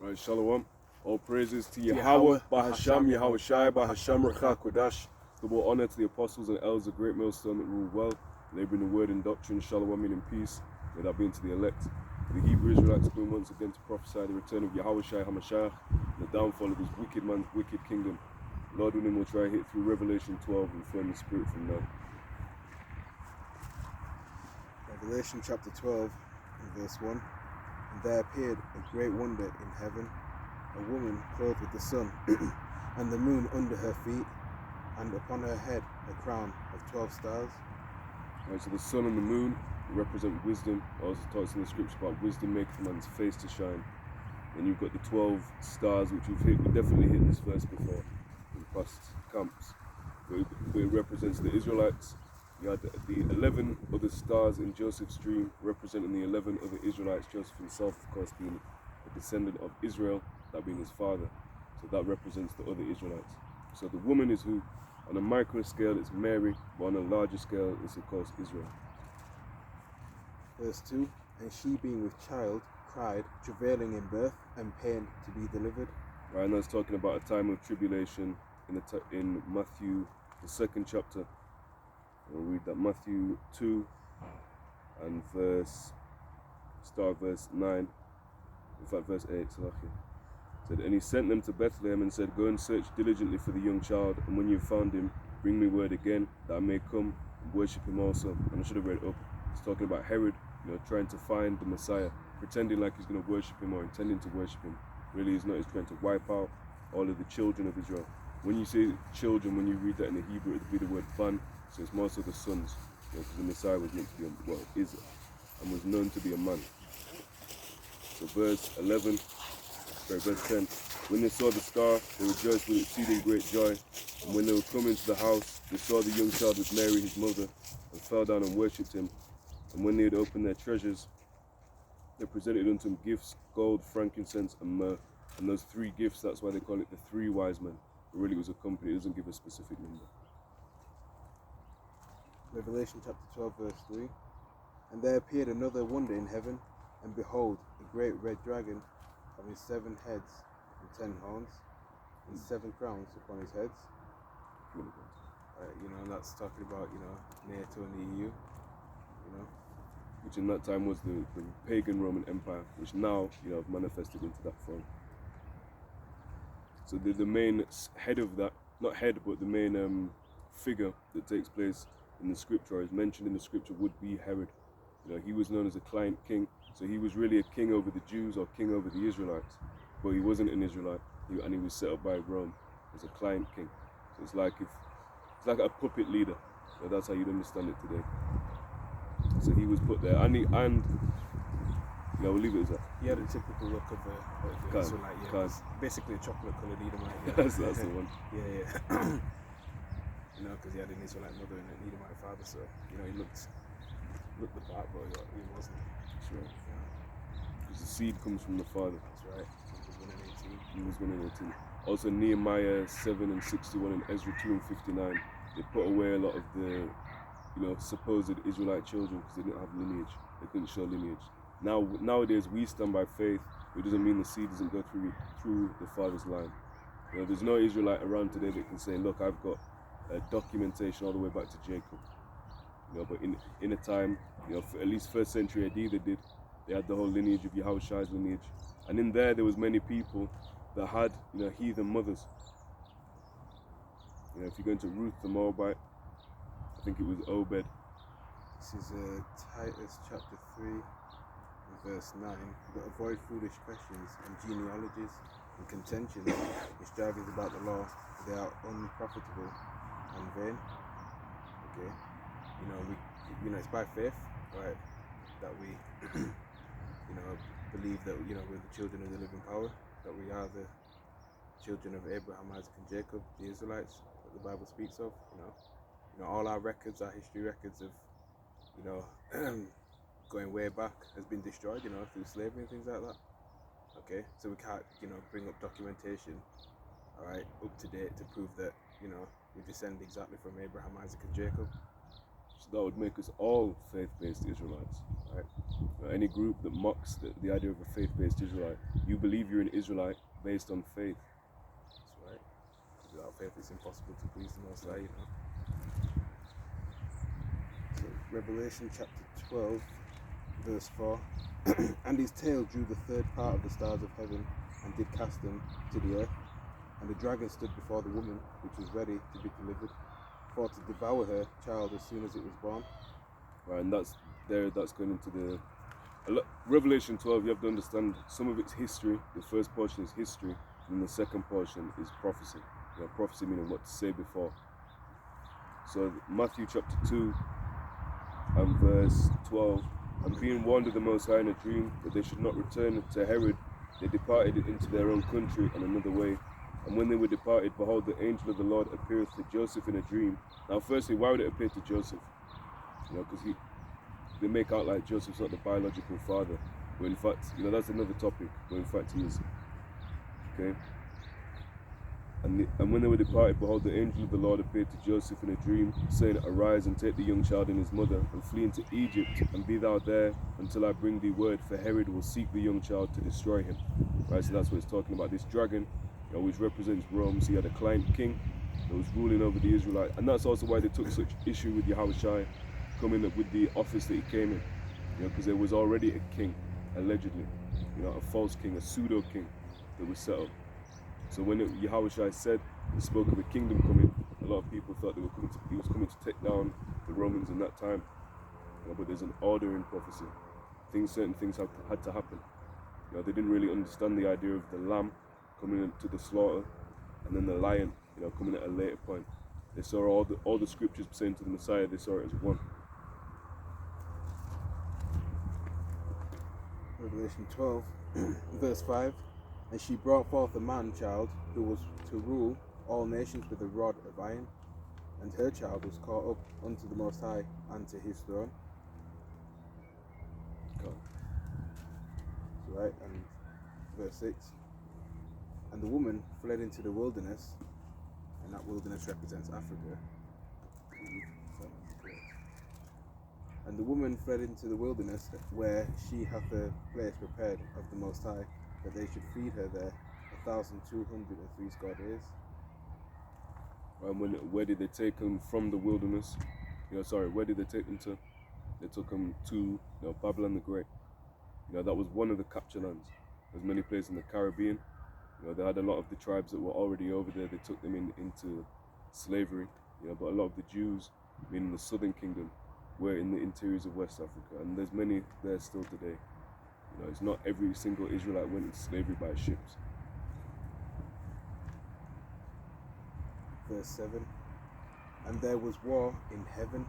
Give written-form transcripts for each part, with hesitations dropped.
Right, Shalom. All praises to Yahawah, bahasham, Yahawashi, bahasham, Rakha, Kodash. Double honor to the apostles and elders, the great millstone that rule well, laboring the word and doctrine, Shalom, meaning peace. May that be unto the elect. The Hebrew Israelites going once again to prophesy the return of Yahawashi, Hamashiach, and the downfall of his wicked man's wicked kingdom. Lord willing, we'll try to hit through Revelation 12 and firm the spirit from now. Revelation chapter 12 and verse 1. And there appeared a great wonder in heaven, a woman clothed with the sun, and the moon under her feet, and upon her head a crown of 12 stars. Right, so the sun and the moon represent wisdom. It also talks in the scripture about wisdom maketh man's face to shine. And you've got the 12 stars, which we definitely hit this verse before in past camps. But it represents the Israelites. You had the 11 other stars in Joseph's dream, representing the 11 other Israelites. Joseph himself, of course, being a descendant of Israel, that being his father. So that represents the other Israelites. So the woman is who? On a micro scale, it's Mary, but on a larger scale, it's of course Israel. Verse 2. And she being with child cried, travailing in birth and pain to be delivered. Right, and that's talking about a time of tribulation in Matthew, the 2nd chapter. We'll read that, Matthew 2 and verse 9, in fact verse 8, said, and he sent them to Bethlehem and said, go and search diligently for the young child, and when you've found him, bring me word again, that I may come and worship him also. And I should have read it up. It's talking about Herod, trying to find the Messiah, pretending like he's going to worship him or intending to worship him. Really he's not, he's trying to wipe out all of the children of Israel. When you say children, when you read that in the Hebrew, it would be the word ban. So it's more so the sons, because the Messiah was meant to be, is and was known to be a man. So verse 10, when they saw the star, they rejoiced with exceeding great joy. And when they were coming to the house, they saw the young child with Mary, his mother, and fell down and worshipped him. And when they had opened their treasures, they presented unto him gifts, gold, frankincense, and myrrh. And those three gifts, that's why they call it the three wise men. But really it was a company, it doesn't give a specific number. Revelation chapter 12 verse 3. And there appeared another wonder in heaven, and behold, a great red dragon, having 7 heads and 10 horns, and 7 crowns upon his heads. And that's talking about, NATO and the EU, Which in that time was the pagan Roman Empire, which now, have manifested into that form. So the main head of that, not head, but the main figure that takes place in the scripture, or is mentioned in the scripture, would be Herod. He was known as a client king, so he was really a king over the Jews or king over the Israelites, but he wasn't an Israelite, and he was set up by Rome as a client king. So it's like a puppet leader. So that's how you'd understand it today. So he was put there, and we'll leave it as that. He had a typical look of the Israelite, basically a chocolate coloured Edomite. That's the one. Yeah. Because he had an Israelite mother and an Edomite father, so he looked the part, but he wasn't. That's right. Because the seed comes from the father. That's right. He was 1 in 18. Also Nehemiah 7 and 61 and Ezra 2 and 59. They put away a lot of the supposed Israelite children because they didn't have lineage. They couldn't show lineage. Nowadays we stand by faith. It doesn't mean the seed doesn't go through the father's line. There's no Israelite around today that can say, look, I've got documentation all the way back to Jacob. But in a time, for at least 1st century AD, they had the whole lineage of Yahawashi's lineage, and in there was many people that had heathen mothers. If you go into Ruth the Moabite, I think it was Obed. This is Titus chapter 3 and verse 9. But avoid foolish questions and genealogies and contentions and strivings about the law, for they are unprofitable and vain. Okay, it's by faith, right, that we believe that we're the children of the living power, that we are the children of Abraham, Isaac and Jacob, the Israelites that the Bible speaks of. All our records, our history records of going way back has been destroyed, through slavery and things like that. Okay, so we can't bring up documentation, all right, up to date to prove that we descend exactly from Abraham, Isaac and Jacob. So that would make us all faith-based Israelites, right? Any group that mocks the idea of a faith-based Israelite, you believe you're an Israelite based on faith. That's right. Without faith, it's impossible to please the Most High, you know. So, Revelation chapter 12, verse 4. And his tail drew the third part of the stars of heaven, and did cast them to the earth. And the dragon stood before the woman, which was ready to be delivered, for to devour her child as soon as it was born. Right, and that's going into the Revelation 12. You have to understand some of its history. The first portion is history, and the second portion is prophecy. Prophecy meaning what to say before. So Matthew chapter 2 and verse 12. And being warned of the Most High in a dream that they should not return to Herod, they departed into their own country and another way. And when they were departed, behold, the angel of the Lord appeareth to Joseph in a dream. Now, firstly, why would it appear to Joseph? Because they make out like Joseph's not the biological father. But in fact, that's another topic. But in fact, he is. Okay. And when they were departed, behold, the angel of the Lord appeared to Joseph in a dream, saying, Arise and take the young child and his mother, and flee into Egypt, and be thou there until I bring thee word, for Herod will seek the young child to destroy him. Right, so that's what it's talking about. This dragon, which represents Rome. So he had a client king that was ruling over the Israelites. And that's also why they took such issue with Yahawashi coming up with the office that he came in. Because there was already a king, allegedly. A false king, a pseudo king that was set up. So when Yahawashi said and spoke of a kingdom coming, a lot of people thought he was coming to take down the Romans in that time. But there's an order in prophecy. Certain things had to happen. They didn't really understand the idea of the lamb coming into the slaughter, and then the lion, coming at a later point. They saw all the scriptures saying to the Messiah, they saw it as one. Revelation 12, verse 5. And she brought forth a man-child who was to rule all nations with a rod of iron, and her child was caught up unto the Most High and to his throne. God. Right, and verse 6. And the woman fled into the wilderness, and that wilderness represents Africa. And the woman fled into the wilderness, where she hath a place prepared of the Most High, that they should feed her there 1,260 days. And where did they take them from the wilderness? Where did they take them to? They took them to Babylon the Great. That was one of the capture lands. There's many places in the Caribbean. They had a lot of the tribes that were already over there. They took them into slavery. But a lot of the Jews, meaning the Southern Kingdom, were in the interiors of West Africa, and there's many there still today. It's not every single Israelite went into slavery by ships. Verse 7. And there was war in heaven.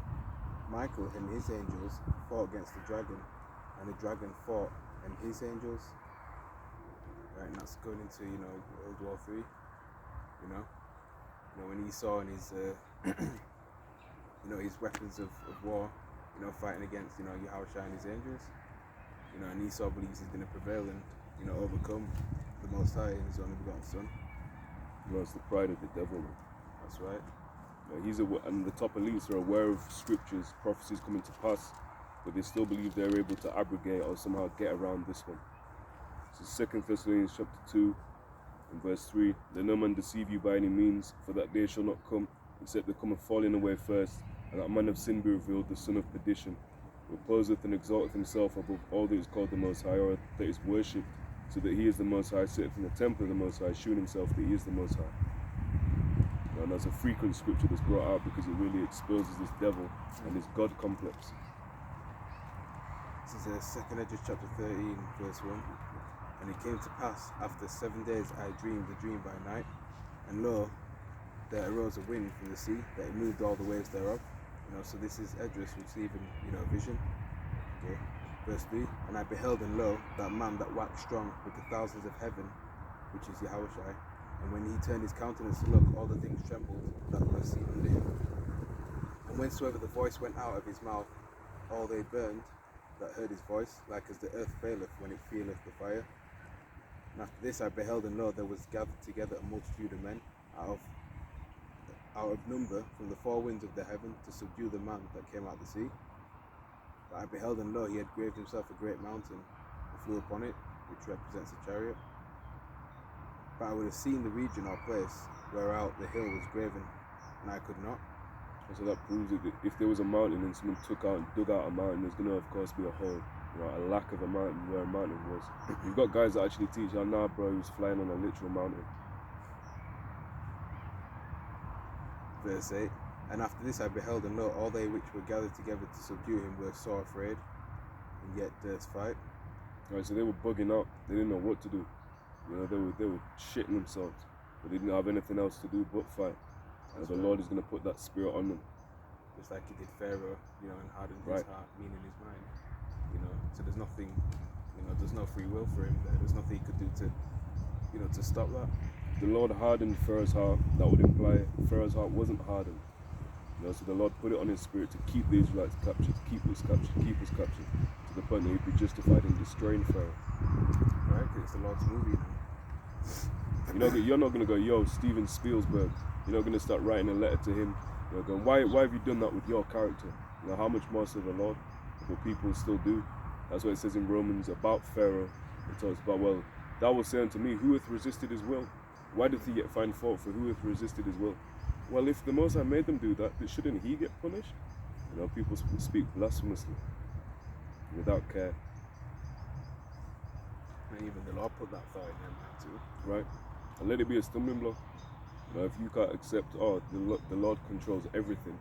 Michael and his angels fought against the dragon, and the dragon fought and his angels. Right, and that's going into World War III. When Esau and his his weapons of war, fighting against Yahawashi and his angels. And Esau believes he's going to prevail and overcome the Most High and his only begotten Son. It's the pride of the devil. That's right. And the top elites are aware of scriptures, prophecies coming to pass, but they still believe they're able to abrogate or somehow get around this one. So 2 Thessalonians chapter 2 and verse 3, let no man deceive you by any means, for that day shall not come, except there come a falling away first, and that man of sin be revealed, the son of perdition, who opposeth and exalteth himself above all that is called the Most High, or that is worshipped, so that he is the Most High, sitteth in the temple of the Most High, shewing himself that he is the Most High. And that's a frequent scripture that's brought out because it really exposes this devil and his God complex. This is 2 Edges chapter 13, verse 1. And it came to pass, after 7 days I dreamed a dream by night, and lo, there arose a wind from the sea, that it moved all the waves thereof. So this is Edris receiving, a vision. Okay. Verse 3, and I beheld, and lo, that man that waxed strong with the thousands of heaven, which is Yahawashi, and when he turned his countenance to look, all the things trembled that were seen under him. And whensoever the voice went out of his mouth, all they burned that heard his voice, like as the earth faileth when it feeleth the fire. And after this I beheld, and lo, there was gathered together a multitude of men out of out of number from the four winds of the heaven to subdue the man that came out of the sea. But I beheld, and lo, he had graved himself a great mountain, and flew upon it, which represents a chariot. But I would have seen the region or place whereout the hill was graven, and I could not. And so that proves it that if there was a mountain and someone dug out a mountain, there's going to of course be a hole, a lack of a mountain where a mountain was. You've got guys that actually teach, nah bro, he was flying on a literal mountain. Verse 8. And after this I beheld, and lo, all they which were gathered together to subdue him were sore afraid, and yet durst fight. Right, so they were bugging out. They didn't know what to do. They were shitting themselves, but they didn't have anything else to do but fight. And the Lord is going to put that spirit on them. Just like he did Pharaoh, and hardened his heart, meaning his mind. So there's nothing, there's no free will for him there. There's nothing he could do to stop that. The Lord hardened Pharaoh's heart. That would imply Pharaoh's heart wasn't hardened. So the Lord put it on his spirit to keep the Israelites captured, keep us captured, to the point that he'd be justified in destroying Pharaoh. Right, because it's the Lord's movie now. You're not going to go, yo, Steven Spielberg. You're not going to start writing a letter to him. Going, why have you done that with your character? How much more so the Lord? But people still do. That's what it says in Romans about Pharaoh. It talks about, well, thou wilt say unto me, who hath resisted his will? Why doth he yet find fault for who hath resisted his will? Well, if the Most High made them do that, then shouldn't he get punished? People speak blasphemously, without care. And even the Lord put that thought in them too. Right? And let it be a stumbling block. If you can't accept, the Lord controls everything.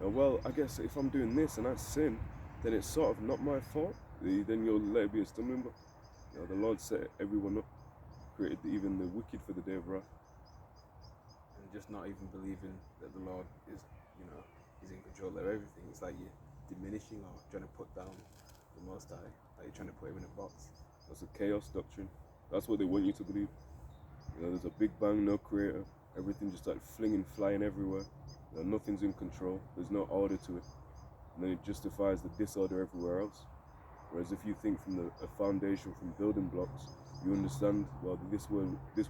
Well, I guess if I'm doing this and I sin, then it's sort of not my fault. Then you'll let it be a stumbling block. The Lord set everyone up, created even the wicked for the day of wrath. And just not even believing that the Lord is, is in control of everything. It's like you're diminishing or trying to put down the Most High. Like you're trying to put him in a box. That's a chaos doctrine. That's what they want you to believe. There's a big bang, no creator. Everything just started flying everywhere. Nothing's in control. There's no order to it. And then it justifies the disorder everywhere else. Whereas if you think from a foundation, from building blocks, you understand, well, this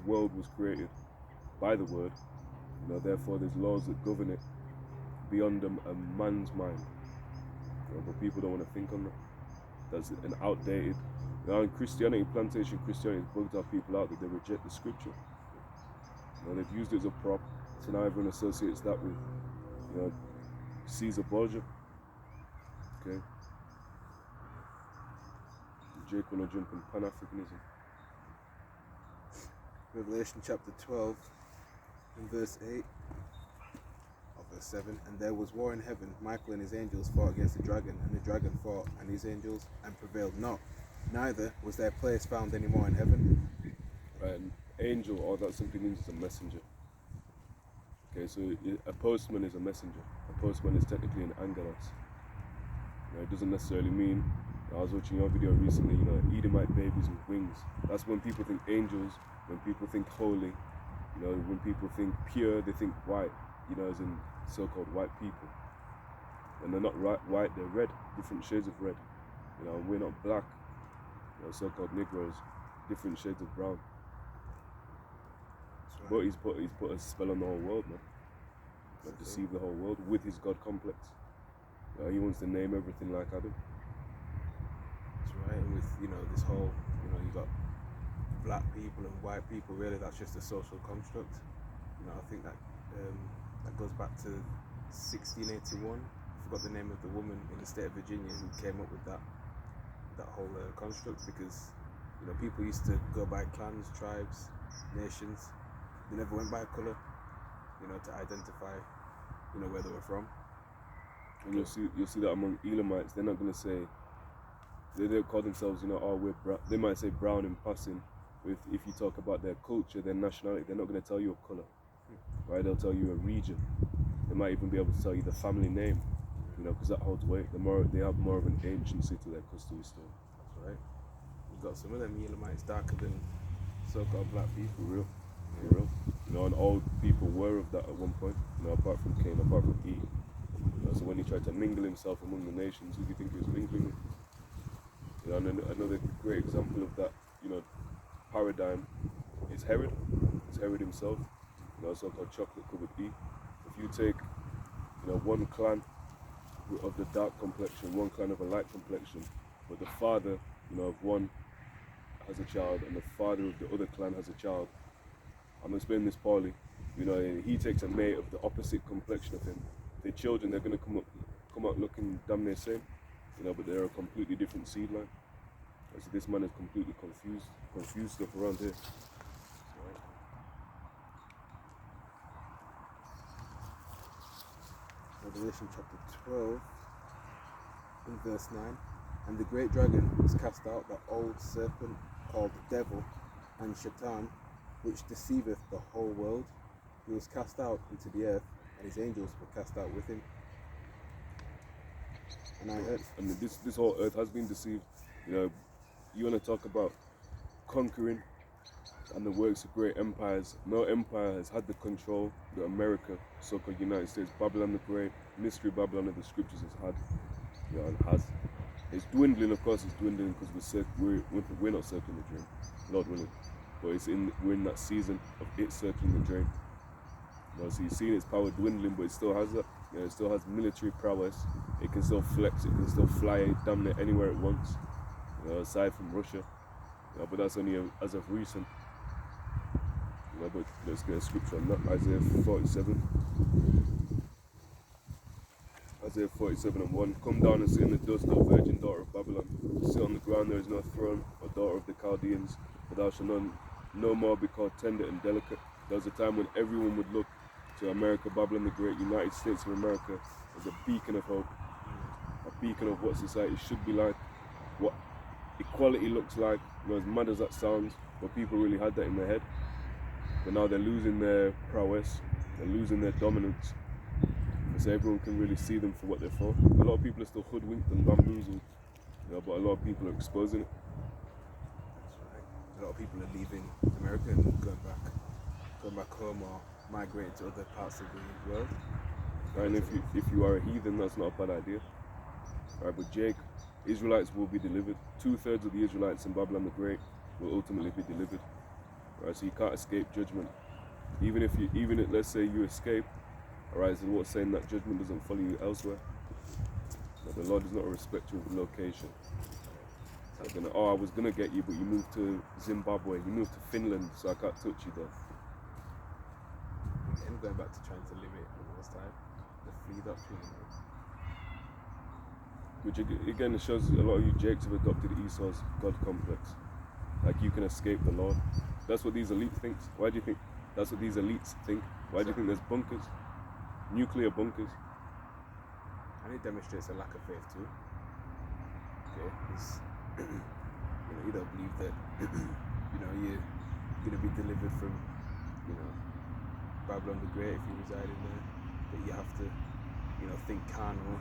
world was created by the Word. Therefore there's laws that govern it beyond a man's mind. But people don't want to think on that. That's an outdated. In Christianity, plantation Christianity has bugged our people out that they reject the scripture. They've used it as a prop, so now everyone associates that with, Caesar Borgia. Okay. Jake wanna jump in Pan-Africanism. Revelation chapter 12 and verse 8 or verse 7. And there was war in heaven. Michael and his angels fought against the dragon, and the dragon fought and his angels and prevailed not. Neither was their place found any more in heaven. Right, an angel, or that simply means it's a messenger. Okay, so a postman is a messenger. A postman is technically an angelos. It doesn't necessarily mean. I was watching your video recently, Edomite babies with wings. That's when people think angels, when people think holy, when people think pure, they think white, as in so-called white people. And they're not white, they're red, different shades of red. We're not black, so-called Negroes, different shades of brown. But he's put a spell on the whole world, man. Deceive the whole world with his God complex. He wants to name everything like Adam. That's right. And with this whole, you got black people and white people. Really, that's just a social construct. I think that that goes back to 1681. I forgot the name of the woman in the state of Virginia who came up with that whole construct, because people used to go by clans, tribes, nations. They never went by colour, to identify, where they were from. And you'll see that among Elamites, they're not going to say, they don't call themselves, we're brown. They might say brown in passing. If you talk about their culture, their nationality, they're not going to tell you a colour, right? They'll tell you a region. They might even be able to tell you the family name, because that holds weight. They have more of an anciency to their customary still. That's right. You've got some of them Elamites darker than so-called black people. For real. And all people were of that at one point, apart from Cain, apart from Eve. So when he tried to mingle himself among the nations, who do you think he was mingling with? And another great example of that, paradigm is Herod. It's Herod himself, so-called chocolate-covered Eve, the if you take, one clan of the dark complexion, one clan of a light complexion, but the father, of one has a child and the father of the other clan has a child. I'm explaining this poorly. He takes a mate of the opposite complexion of him. Their children, they're gonna come out looking damn near same, but they're a completely different seed line. So this man is completely confused stuff around here. Revelation chapter 12, in verse 9. And the great dragon was cast out, the old serpent called the devil and Shaitan, which deceiveth the whole world. He was cast out into the earth, and his angels were cast out with him. And I heard. I mean, this whole earth has been deceived. You want to talk about conquering and the works of great empires. No empire has had the control that America, so-called United States, Babylon the Great, Mystery Babylon of the Scriptures has had. And has. It's dwindling, of course. It's dwindling because we're not circling the drain, Lord willing. But we're in that season of it circling the drain. So you're seeing its power dwindling, but it still has that. It still has military prowess. It can still flex. It can still fly damn near anywhere it wants. Aside from Russia. But that's only as of recent. But let's get a scripture on that. Isaiah 47. Isaiah 47:1. Come down and sit in the dust, O virgin daughter of Babylon. Sit on the ground, there is no throne, O daughter of the Chaldeans. For thou shalt no more be called tender and delicate. There was a time when everyone would look to America, Babylon the Great, United States of America, as a beacon of hope. A beacon of what society should be like, what equality looks like. As mad as that sounds, but people really had that in their head. But now they're losing their prowess, they're losing their dominance. So everyone can really see them for what they're for. A lot of people are still hoodwinked and bamboozled, but a lot of people are exposing it. That's right. A lot of people are leaving America and going back home or migrating to other parts of the world. Right, and if you are a heathen, that's not a bad idea. Right, but Israelites will be delivered. 2/3 of the Israelites in Babylon the Great will ultimately be delivered. Right, so you can't escape judgment. Even if let's say you escape, alright, so what's saying that judgment doesn't follow you elsewhere? The Lord is not a respecter of location. I was gonna get you, but you moved to Zimbabwe, you moved to Finland, so I can't touch you there. And going back to trying to limit the most time, the free doctrine. Which again shows a lot of you Jakes have adopted Esau's God complex. Like you can escape the Lord. That's what these elites think. Why do you think that's what these elites think? Why do you think there's bunkers? Nuclear bunkers. And it demonstrates a lack of faith too. Okay, because you don't believe that you're gonna be delivered from Babylon the Great if you reside in there. But you have to think carnal.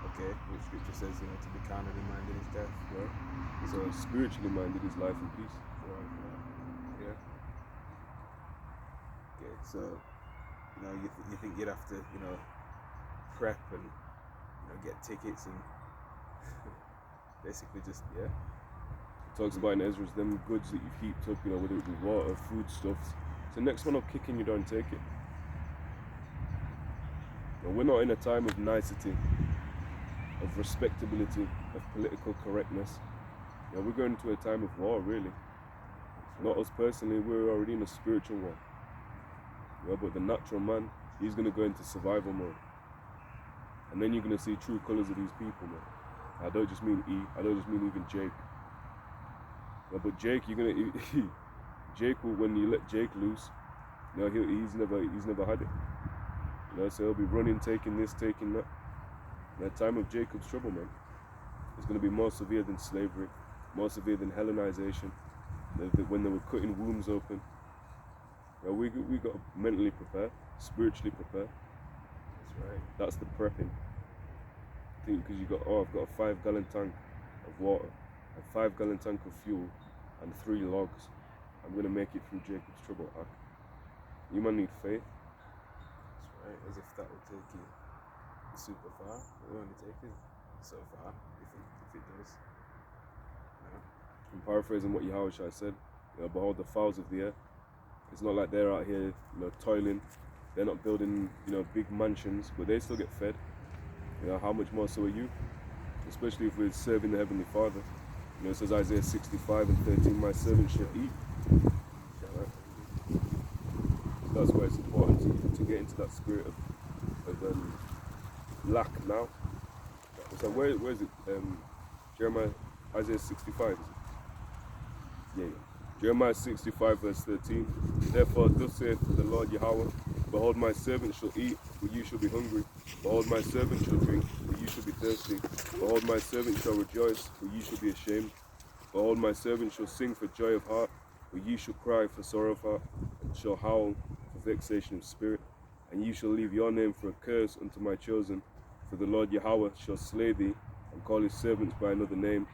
Okay, which scripture says to be carnally minded is death. Right? So spiritually minded is life and peace. Right. Yeah. Okay, so you think you'd have to prep and get tickets and basically just It talks about in Ezra's them goods that you've heaped up, whether it be water, food stuffs. So next one will kick in, you don't take it. We're not in a time of nicety, of respectability, of political correctness. We're going into a time of war, really. Not us personally, we're already in a spiritual war. But the natural man, he's going to go into survival mode. And then you're going to see true colours of these people, man. I don't just mean I don't just mean even Jake. But Jake, Jake will, when you let Jake loose, he's never had it. So he'll be running, taking this, taking that. And the time of Jacob's trouble, man, is going to be more severe than slavery, more severe than Hellenization. When they were cutting wombs open. We got to mentally prepare, spiritually prepare. That's right. That's the prepping. Because I've got a 5-gallon tank of water, a 5-gallon tank of fuel, and 3 logs. I'm going to make it through Jacob's trouble. You man need faith. That's right. As if that would take you super far. It will only take you so far if it does. I'm paraphrasing what Yahawashi said. Behold the fowls of the air. It's not like they're out here, toiling They're not building, big mansions, but they still get fed. How much more so are you? Especially if we're serving the Heavenly Father. It says Isaiah 65 and 13, my servant shall eat. Right? So that's why it's important to get into that spirit of lack now. So where is it? Jeremiah, Isaiah 65, is it? Yeah. Jeremiah 65 verse 13. Therefore thus saith the Lord Yahawah, behold my servant shall eat, but you shall be hungry. Behold my servant shall drink, but you shall be thirsty. Behold my servant shall rejoice, but you shall be ashamed. Behold my servant shall sing for joy of heart, but you shall cry for sorrow of heart, and shall howl for vexation of spirit. And you shall leave your name for a curse unto my chosen. For the Lord Yahawah shall slay thee, and call his servants by another name.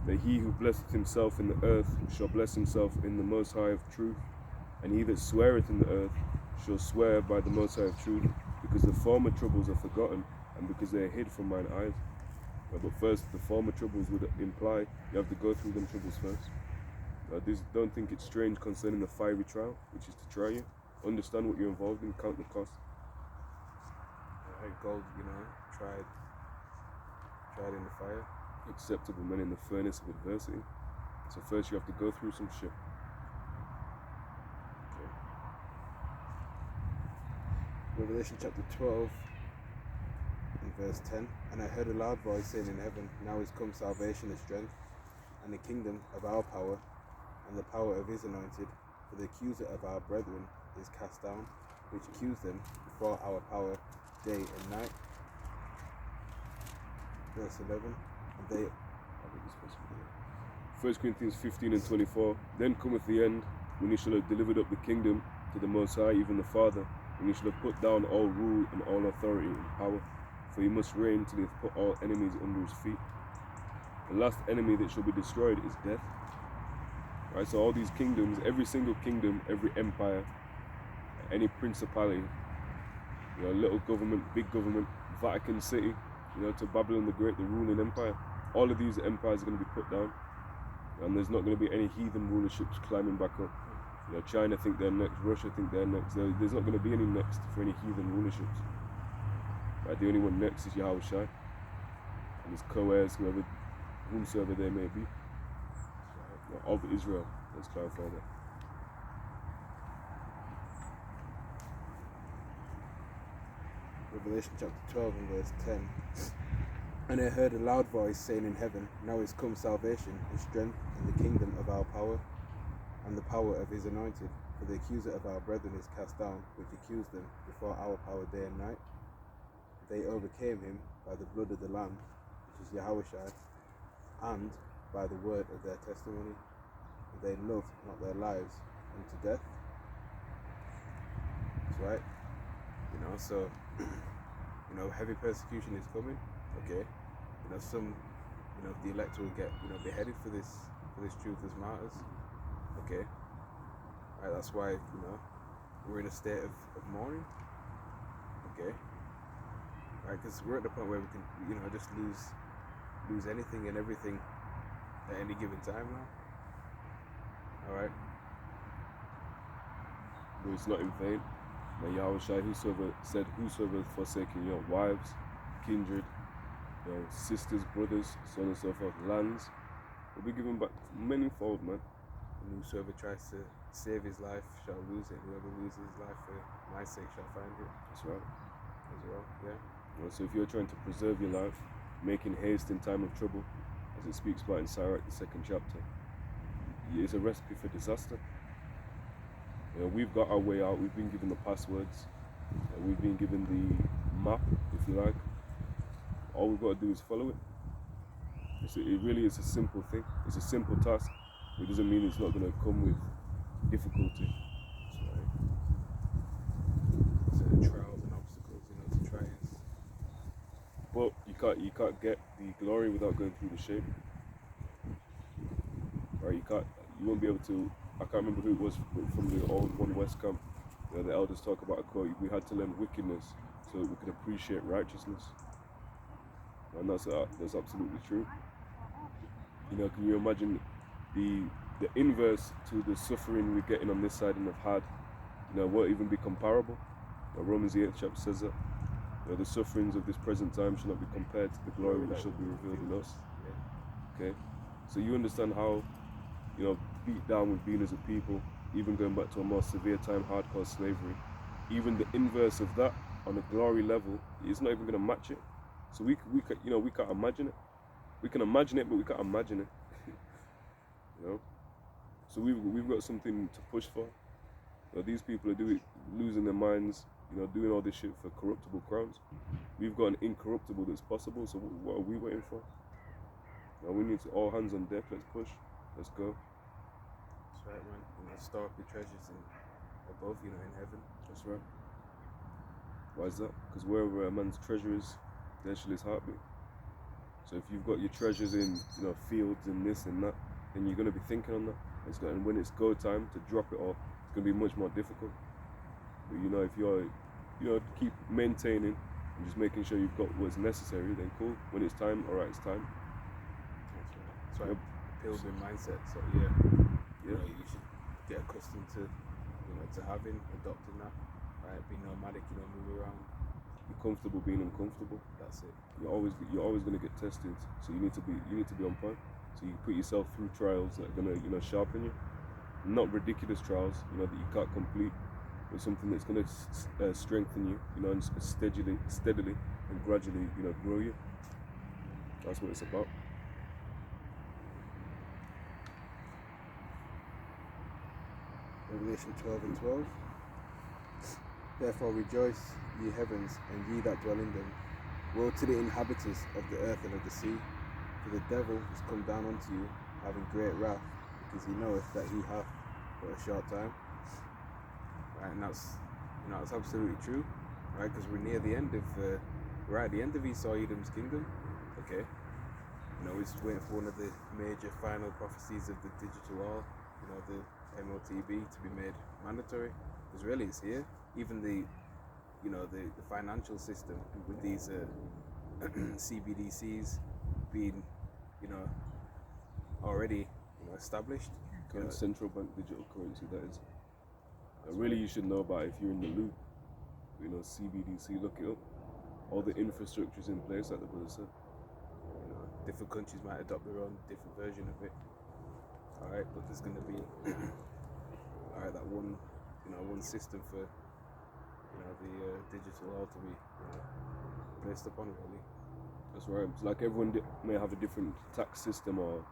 That he who blesseth himself in the earth shall bless himself in the Most High of truth, and he that sweareth in the earth shall swear by the Most High of truth, because the former troubles are forgotten, and because they are hid from mine eyes. But first, the former troubles would imply you have to go through them troubles first. Don't think it's strange concerning the fiery trial, which is to try you. Understand what you're involved in, count the cost. Gold, tried in the fire. Acceptable men in the furnace of adversity. So first you have to go through some shit. Okay. Revelation chapter 12 and verse 10. And I heard a loud voice saying in heaven, now is come salvation and strength, and the kingdom of our power, and the power of his anointed. For the accuser of our brethren is cast down, which accused them before our power day and night. Verse 11. 1 Corinthians 15 and 24. Then cometh the end, when he shall have delivered up the kingdom to the Most High, even the Father, when he shall have put down all rule and all authority and power. For he must reign till he hath put all enemies under his feet. The last enemy that shall be destroyed is death. Right, so all these kingdoms, every single kingdom, every empire, any principality, little government, big government, Vatican City, to Babylon the Great, the ruling empire. All of these empires are going to be put down, and there's not going to be any heathen rulerships climbing back up. China think they're next, Russia think they're next. There's not going to be any next for any heathen rulerships. Right, the only one next is Yahawashi, and his co-heirs, whomsoever they may be, of Israel. Let's clarify that. Revelation chapter 12 and verse 10. And I heard a loud voice saying in heaven, now is come salvation and strength and the kingdom of our power, and the power of his anointed. For the accuser of our brethren is cast down, which accused them before our power day and night. They overcame him by the blood of the Lamb, which is Yahawashi, and by the word of their testimony. They loved not their lives unto death. That's right. So heavy persecution is coming. Okay. Some the elect will get beheaded for this truth as martyrs. Okay. Right, that's why we're in a state of mourning. Okay. Right, because we're at the point where we can just lose anything and everything at any given time now. Alright. But it's not in vain. Now Yahawashi, whosoever hath forsaken your wives, kindred, sisters, brothers, so on and so forth, lands, will be given back manyfold, man. And whosoever tries to save his life shall lose it. Whoever loses his life for my sake shall find it. That's right. As well, yeah. So if you're trying to preserve your life, making haste in time of trouble, as it speaks about in Sirach, the 2nd chapter, it's a recipe for disaster. We've got our way out. We've been given the passwords. We've been given the map, if you like. All we've got to do is follow it. It really is a simple thing. It's a simple task. It doesn't mean it's not going to come with difficulty. That's right. So the trials and obstacles, to try and. But you can't get the glory without going through the shame. Right? You won't be able to. I can't remember who it was from the old One West camp. The elders talk about a quote. We had to learn wickedness so that we could appreciate righteousness, and that's absolutely true. Can you imagine the inverse to the suffering we're getting on this side and have had? Won't even be comparable. Romans the 8th chapter says that. The sufferings of this present time shall not be compared to the glory that shall be revealed in us. Yeah. Okay, so you understand how, beat down we've been as a people, even going back to a more severe time, hardcore slavery. Even the inverse of that on a glory level, it's not even going to match it. So we can't imagine it. We can imagine it, but we can't imagine it. So we've got something to push for. These people are losing their minds, doing all this shit for corruptible crowns. We've got an incorruptible that's possible, so what are we waiting for? Now we need to all hands on deck, let's push, let's go. That's right, man. Store up your treasures above, in heaven. That's right. Why is that? Because wherever a man's treasure is, there shall his heart be. So if you've got your treasures in, fields and this and that, then you're going to be thinking on that. And when it's go time to drop it all, it's going to be much more difficult. But if you're, keep maintaining and just making sure you've got what's necessary, then cool. When it's time, all right, it's time. That's right. Pilgrim mindset. So yeah. You should get accustomed to, to adopting that. Right, be nomadic. Move around. Be comfortable being uncomfortable. That's it. You're always going to get tested. So you need to be on point. So you put yourself through trials that are going to, sharpen you. Not ridiculous trials, that you can't complete, but something that's going to strengthen you, and steadily and gradually, grow you. That's what it's about. Revelation 12 and 12. Therefore rejoice, ye heavens, and ye that dwell in them. Woe to the inhabitants of the earth and of the sea, for the devil is come down unto you, having great wrath, because he knoweth that he hath but a short time. Right, and that's absolutely true, right? Because we're at the end of Esau Edom's kingdom. Okay, we're just waiting for one of the major final prophecies of the digital law, the MOTB to be made mandatory. Because really, it's here. Even the financial system with these CBDCs being, already, established. Central bank digital currency, that is. Really, you should know about it if you're in the loop. CBDC, look it up. All the infrastructure's in place, like the brother said. Different countries might adopt their own different version of it. Alright, but there's going to be that one system for the digital law to be based upon, really. That's right. It's like everyone may have a different tax system or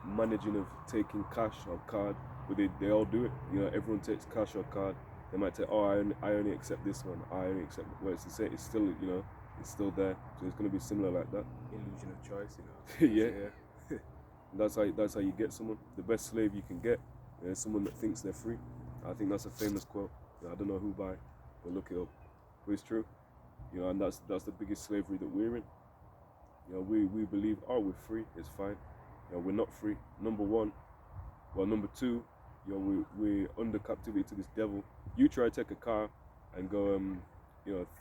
managing of taking cash or card, but they all do it. Everyone takes cash or card. They might say, I only accept this one. I only accept. Well, it's still it's still there. So it's going to be similar like that. Illusion of choice, Yeah. That's how you get someone. The best slave you can get is someone that thinks they're free. I think that's a famous quote. I don't know who by, but look it up. But it's true. And that's the biggest slavery that we're in. We believe, we're free. It's fine. We're not free. Number one. Well, number two, we're under captivity to this devil. You try to take a car and go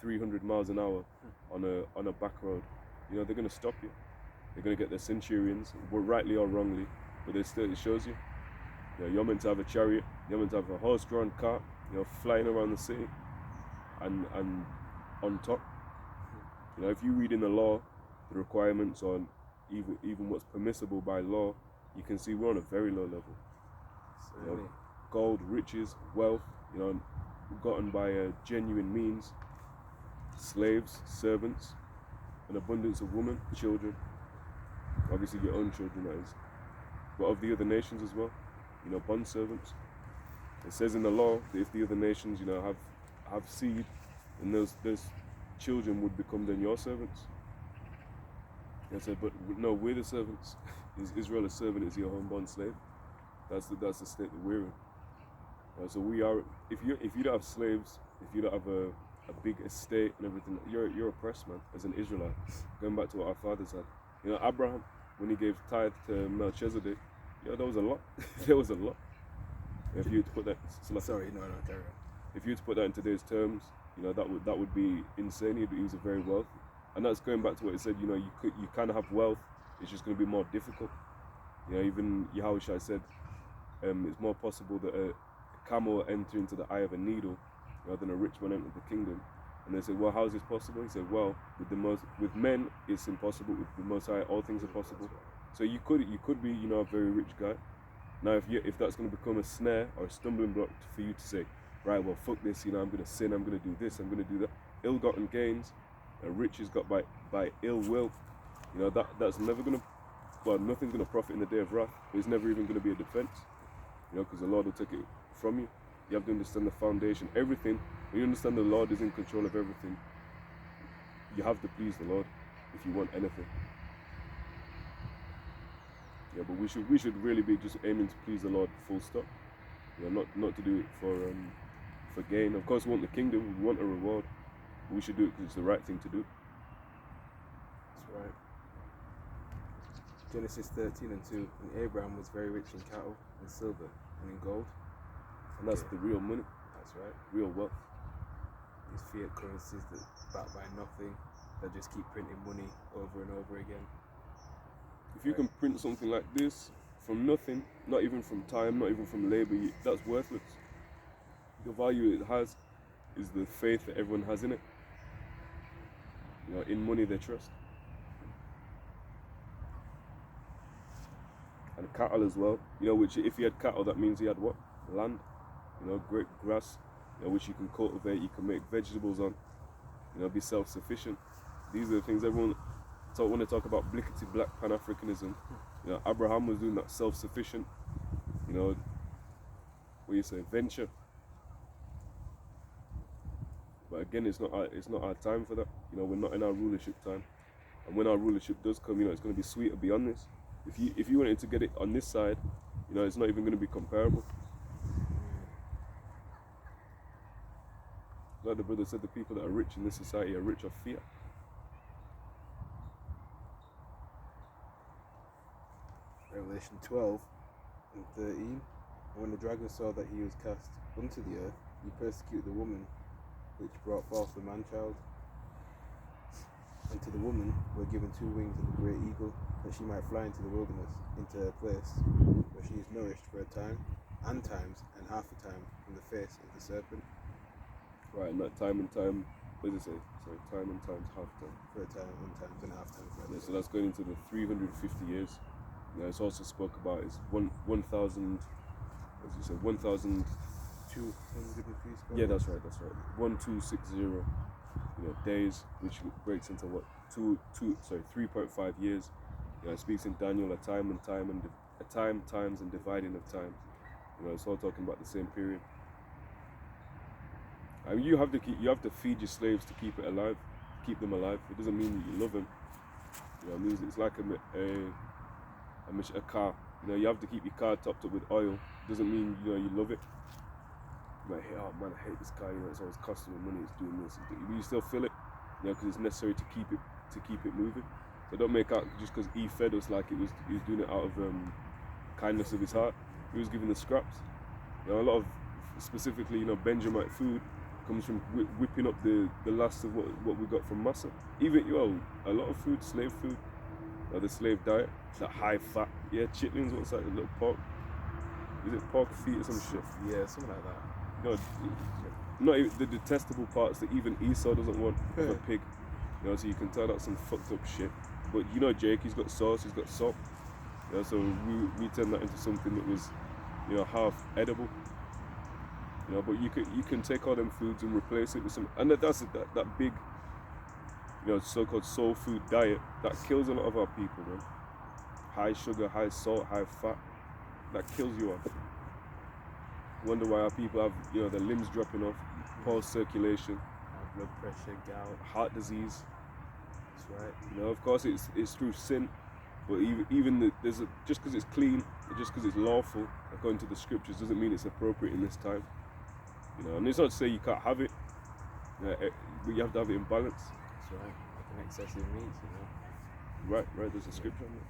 300 miles an hour on a back road. They're gonna stop you. They're gonna get their centurions, rightly or wrongly, but it shows you. You're meant to have a chariot. You're meant to have a horse-drawn cart. Flying around the city, and on top. If you read in the law, the requirements on even what's permissible by law, you can see we're on a very low level. Gold, riches, wealth, gotten by genuine means, slaves, servants, an abundance of women, children, obviously your own children, that is, but of the other nations as well, bond servants. It says in the law that if the other nations, have seed, then those children would become then your servants. I said, but no, we're the servants. Is Israel a servant? Is he a home bond slave? That's the state that we're in. So we are. If you don't have slaves, if you don't have a big estate and everything, you're oppressed, man. As an Israelite, going back to what our fathers had. Abraham, when he gave tithe to Melchizedek, there was a lot. There was a lot. If you were to put that, carry on. If you were to put that in today's terms, that would be insane. He was a very wealthy, and that's going back to what it said. You kind of have wealth. It's just going to be more difficult. Even Yahawashi said, it's more possible that a camel will enter into the eye of a needle Then a rich man entered the kingdom. And they said, well, how is this possible? He said, well, with men it's impossible. With the Most High, all things are possible. So you could be, a very rich guy. Now, if that's going to become a snare or a stumbling block for you to say, right, well, fuck this, I'm going to sin, I'm going to do this, I'm going to do that. Ill-gotten gains, riches got by ill will. That's never going to, well, nothing's going to profit in the day of wrath. It's never even going to be a defense, because the Lord will take it from you. You have to understand the foundation, everything. When you understand the Lord is in control of everything, you have to please the Lord if you want anything. Yeah, but we should really be just aiming to please the Lord, full stop. Not to do it for gain. Of course, we want the kingdom, we want a reward. We should do it because it's the right thing to do. That's right. Genesis 13:2. And Abraham was very rich in cattle and silver and in gold. And that's the real money. That's right. Real wealth. These fiat currencies that backed by nothing, that just keep printing money over and over again. If you can print something like this from nothing, not even from time, not even from labor, that's worthless. The value it has is the faith that everyone has in it. In money they trust. And cattle as well. Which if he had cattle, that means he had what? Land. Great grass, which you can cultivate, you can make vegetables on. Be self-sufficient. These are the things everyone. So when they talk about blickety black Pan-Africanism, Abraham was doing that self-sufficient, what you say, venture. But again, it's not our time for that. We're not in our rulership time, and when our rulership does come, it's going to be sweeter beyond this. If you wanted to get it on this side, it's not even going to be comparable. Like the brother said, the people that are rich in this society are rich of fear. Revelation 12:13. And when the dragon saw that he was cast unto the earth, he persecuted the woman which brought forth the man-child. And to the woman were given 2 wings of a great eagle, that she might fly into the wilderness, into a place where she is nourished for a time, and times, and half a time from the face of the serpent. Right, and that time and time, what does it say? Sorry, time and times, half time. For a time, and times, and half time. Yeah, so that's going into the 350 years. It's also spoke about is 1,000. As you said, 1,000. 203 square. Yeah, that's right. 1260. Days, which breaks into what 3.5 years. It speaks in Daniel a time, times, and dividing of time. It's all talking about the same period. I mean, you have to feed your slaves to keep them alive. It doesn't mean that you love them. It means it's like a car. You have to keep your car topped up with oil. It doesn't mean you love it. You might hate, oh man, I hate this car. It's always costing me money. It's doing this. You still feel it, because it's necessary to keep it moving. So don't make out just because he fed us like he was doing it out of kindness of his heart. He was giving the scraps. A lot of specifically Benjamite food comes from whipping up the last of what we got from Massa. Even a lot of food, slave food, the slave diet, that high fat, chitlins. What's that? The little pork. Is it pork feet or some shit? Yeah, something like that. Not even the detestable parts that even Esau doesn't want of a pig. So you can tell that's some fucked up shit. But Jake, he's got sauce, he's got salt. So we turned that into something that was, half edible. But you can take all them foods and replace it with some, and that's that big, so-called soul food diet that kills a lot of our people, man. High sugar, high salt, high fat, that kills you off. Wonder why our people have, their limbs dropping off, poor circulation, High blood pressure, gout, heart disease. That's right. Of course it's through sin, but even just because it's clean, just because it's lawful according to the scriptures, doesn't mean it's appropriate in this time. And it's not to say you can't have it, but you have to have it in balance. That's right. Like an excessive meat, Right. There's a scripture on it.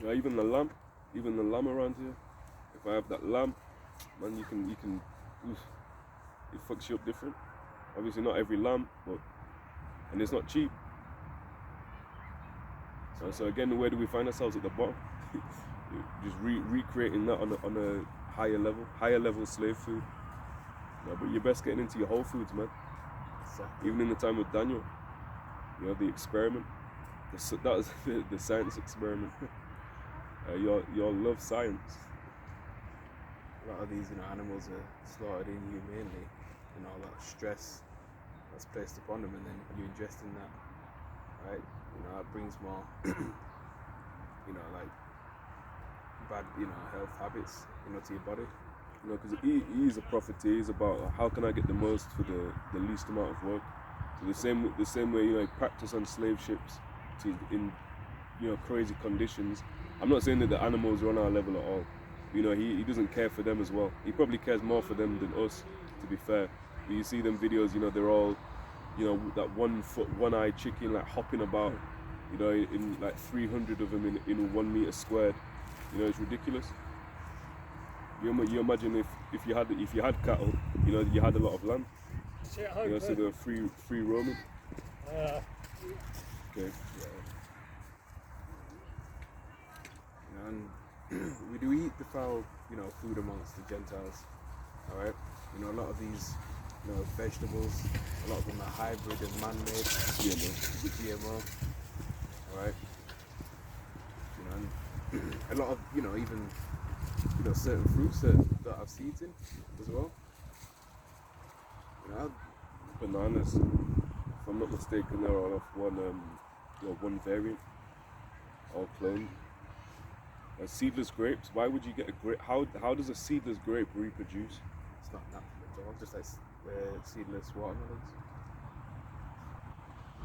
Yeah. Even the lamb around here. If I have that lamb, man, you can, it fucks you up different. Obviously not every lamb, and it's not cheap. So again, where do we find ourselves at the bottom? Just recreating that on a higher level slave food. You know, but you're best getting into your whole foods, man. Exactly. Even in the time of Daniel, you know, the experiment, that was the science experiment. Y'all love science. A lot of these, animals are slaughtered inhumanely, and all that stress that's placed upon them, and then you ingest in that, right? It brings more, like bad, health habits, to your body. You know, because he is a profiteer. He's about how can I get the most for the least amount of work. So the same way, he practice on slave ships in crazy conditions. I'm not saying that the animals are on our level at all. He doesn't care for them as well. He probably cares more for them than us, to be fair. But you see them videos, they're all, that 1 foot, 1-eyed chicken hopping about, in 300 of them in 1 meter squared. It's ridiculous. You imagine if you had cattle, you had a lot of land. So they're free roaming. Okay. And we do eat the foul, food amongst the Gentiles. All right. A lot of these, vegetables, a lot of them are hybrid and man-made. GMO. All right. And a lot of, even, certain fruits that have seeds in as well. Bananas, if I'm not mistaken, they're all off one variant, all cloned. Seedless grapes. Why would you get a grape? How does a seedless grape reproduce? It's not natural at all. Just like seedless watermelons.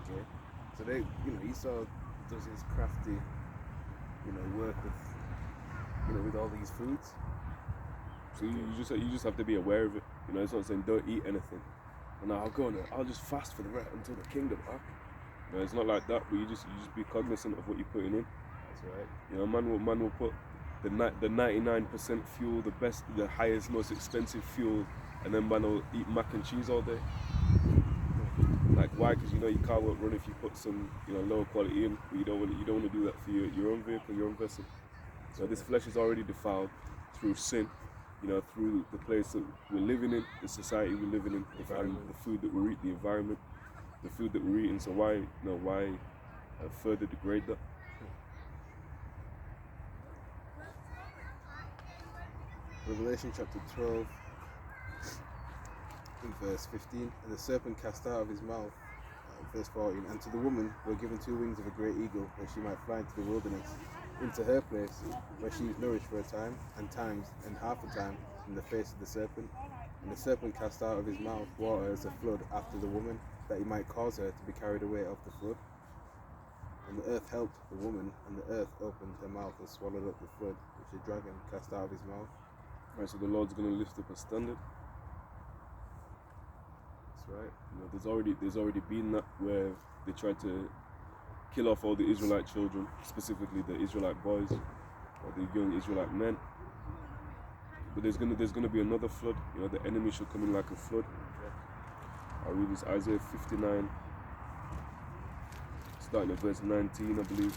Okay. So they, Esau does his crafty, work with all these foods. So you just have to be aware of it. It's not saying don't eat anything. And I'll just fast for the rest until the kingdom. It's not like that. But you just be cognizant of what you're putting in. That's right. Man will put the 99% fuel, the highest, most expensive fuel, and then man will eat mac and cheese all day. Like why? Because your car won't run if you put some lower quality in. But you don't want to do that for your own vehicle, your own vessel. So this flesh is already defiled through sin. Through the place that we're living in, the society we're living in, the food that we eat, the environment, the food that we're eating. So why further degrade that? Revelation chapter 12, in verse 15, and the serpent cast out of his mouth, verse 14, and to the woman were given 2 wings of a great eagle, that she might fly into the wilderness, into her place, where she is nourished for a time, and times, and half a time, in the face of the serpent. And the serpent cast out of his mouth water as a flood after the woman, that he might cause her to be carried away of the flood. And the earth helped the woman, and the earth opened her mouth and swallowed up the flood, which the dragon cast out of his mouth. Right, so the Lord's going to lift up a standard. That's right. There's already been that where they tried to kill off all the Israelite children, specifically the Israelite boys or the young Israelite men. But there's gonna be another flood. The enemy shall come in like a flood. I'll read this, Isaiah 59, starting at verse 19, I believe.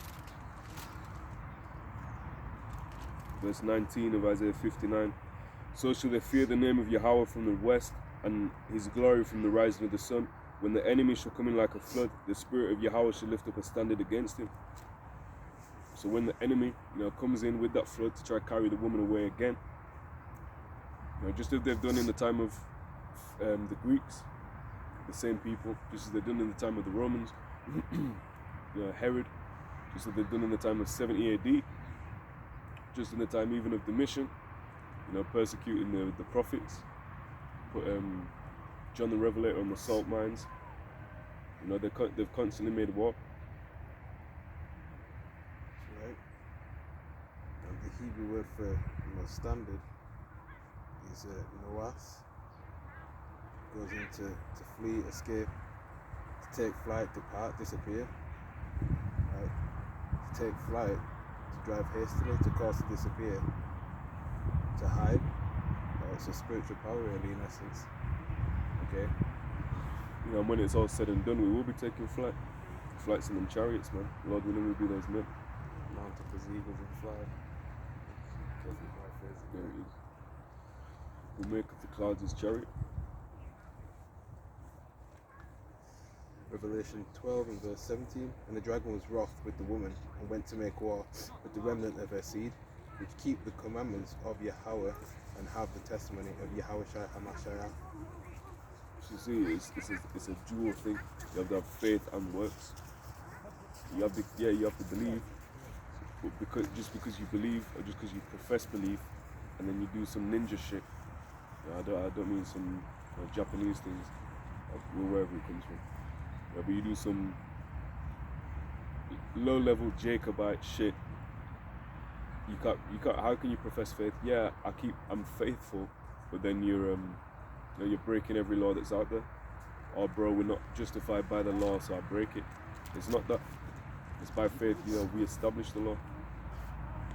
Verse 19 of Isaiah 59. So shall they fear the name of Yahawah from the west, and his glory from the rising of the sun. When the enemy shall come in like a flood, the spirit of Yahawah shall lift up a standard against him. So when the enemy, comes in with that flood to try to carry the woman away again, just as they've done in the time of the Greeks, the same people, just as they've done in the time of the Romans, Herod, just as they've done in the time of 70 AD, just in the time even of the mission, persecuting the prophets, put John the Revelator on the salt mines. They've constantly made war. Right. And the Hebrew word for standard is knoweth. Goes into to flee, escape, to take flight, depart, disappear. Right. To take flight, to drive hastily, to cause to disappear, to hide. It's a spiritual power, really, in essence. Okay. When it's all said and done, we will be taking flights in them chariots, man. Lord willing, we'll be those men. Mount up as eagles and fly. Careful, my phrase. There it is. who maketh the clouds his chariot. Revelation 12 and verse 17. And the dragon was wroth with the woman, and went to make war with the remnant of her seed, which keep the commandments of Yahawah, and have the testimony of Yahawashi Hamashiach. You see, it's a dual thing. You have to have faith and works. You have to believe, but because you believe, or just because you profess belief, and then you do some ninja shit. I don't mean some Japanese things, wherever it comes from. But you do some low-level Jacobite shit. You can't. How can you profess faith? Yeah, I'm faithful, but then you're breaking every law that's out there. Oh, bro, we're not justified by the law, so I break it. It's not that. It's by faith. We establish the law.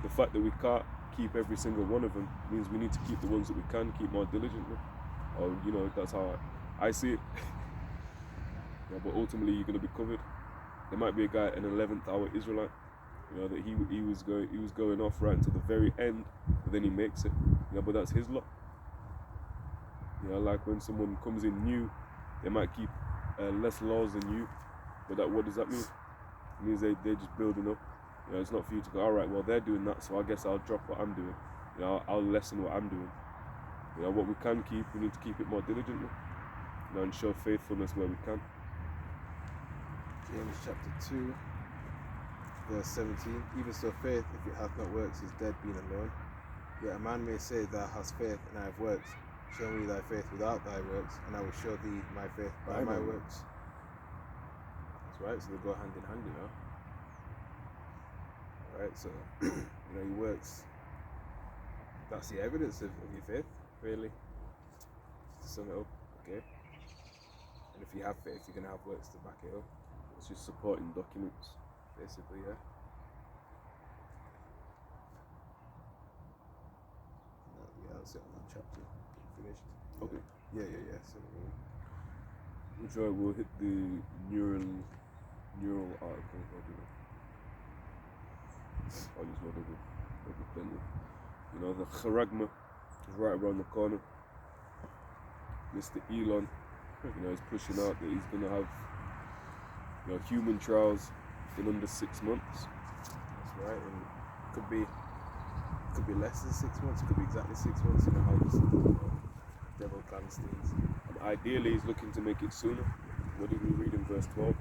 The fact that we can't keep every single one of them means we need to keep the ones that we can keep more diligently. Or that's how I see it. But ultimately, you're going to be covered. There might be a guy, an 11th hour Israelite, that he was going off right until the very end, but then he makes it. But that's his lot. Like when someone comes in new, they might keep less laws than you, but what does that mean? It means they're just building up. It's not for you to go, all right, well, they're doing that, so I guess I'll drop what I'm doing. I'll lessen what I'm doing. What we can keep, we need to keep it more diligently, and show faithfulness where we can. James chapter 2, verse 17. Even so, faith, if it hath not works, is dead being alone. Yet a man may say, Thou hast faith, and I have works. Show me thy faith without thy works, and I will show thee my faith by my works. That's right, so they go hand in hand, Right, so, your works, that's the evidence of your faith, really. Just to sum it up, okay? And if you have faith, you're going to have works to back it up. It's just supporting documents. Basically, yeah. That's it on that chapter. Finished. Okay. Yeah. So, We'll hit the neural article. I'll use whatever plenty. The charagma is right around the corner. Mr. Elon, he's pushing out that he's going to have human trials in under 6 months. That's right, and could be less than 6 months. It could be exactly 6 months. How this devil plans things. And ideally, he's looking to make it sooner. What did we read in verse 12?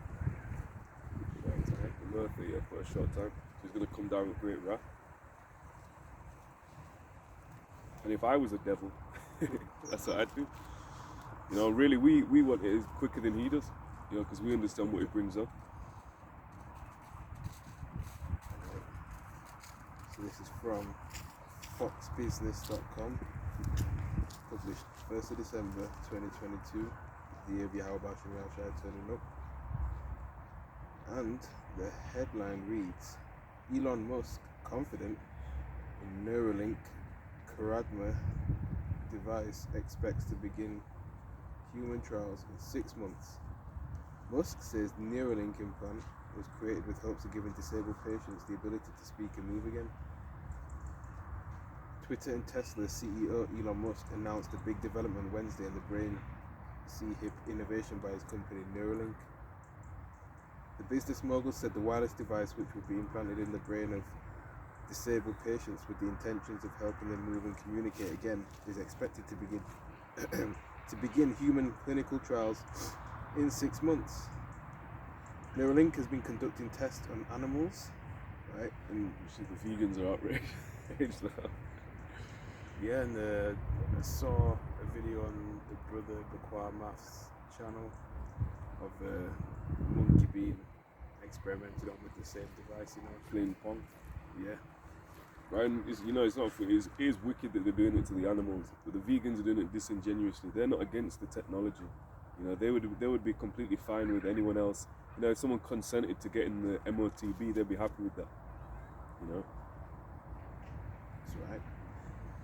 For a short time. So he's going to come down with great wrath. And if I was a devil, that's what I'd do. Really, we want it quicker than he does. Because we understand what it brings up. So this is from foxbusiness.com, published 1st of December 2022, the year of Yahawah turning up. And the headline reads, Elon Musk confident in Neuralink Karagma device expects to begin human trials in 6 months. Musk says the Neuralink implant was created with hopes of giving disabled patients the ability to speak and move again. Twitter and Tesla CEO Elon Musk announced a big development Wednesday in the brain C-hip innovation by his company Neuralink. The business mogul said the wireless device, which will be implanted in the brain of disabled patients with the intentions of helping them move and communicate again, is expected to begin human clinical trials in 6 months. Neuralink has been conducting tests on animals, right? And the vegans are outraged now. Yeah, and I saw a video on the Brother Bakwa Maths channel of a monkey being experimented on with the same device, Playing pong. Yeah. Right, and it's not. It is wicked that they're doing it to the animals, but the vegans are doing it disingenuously. They're not against the technology. They would be completely fine with anyone else. If someone consented to getting the MOTB, they'd be happy with that. That's right.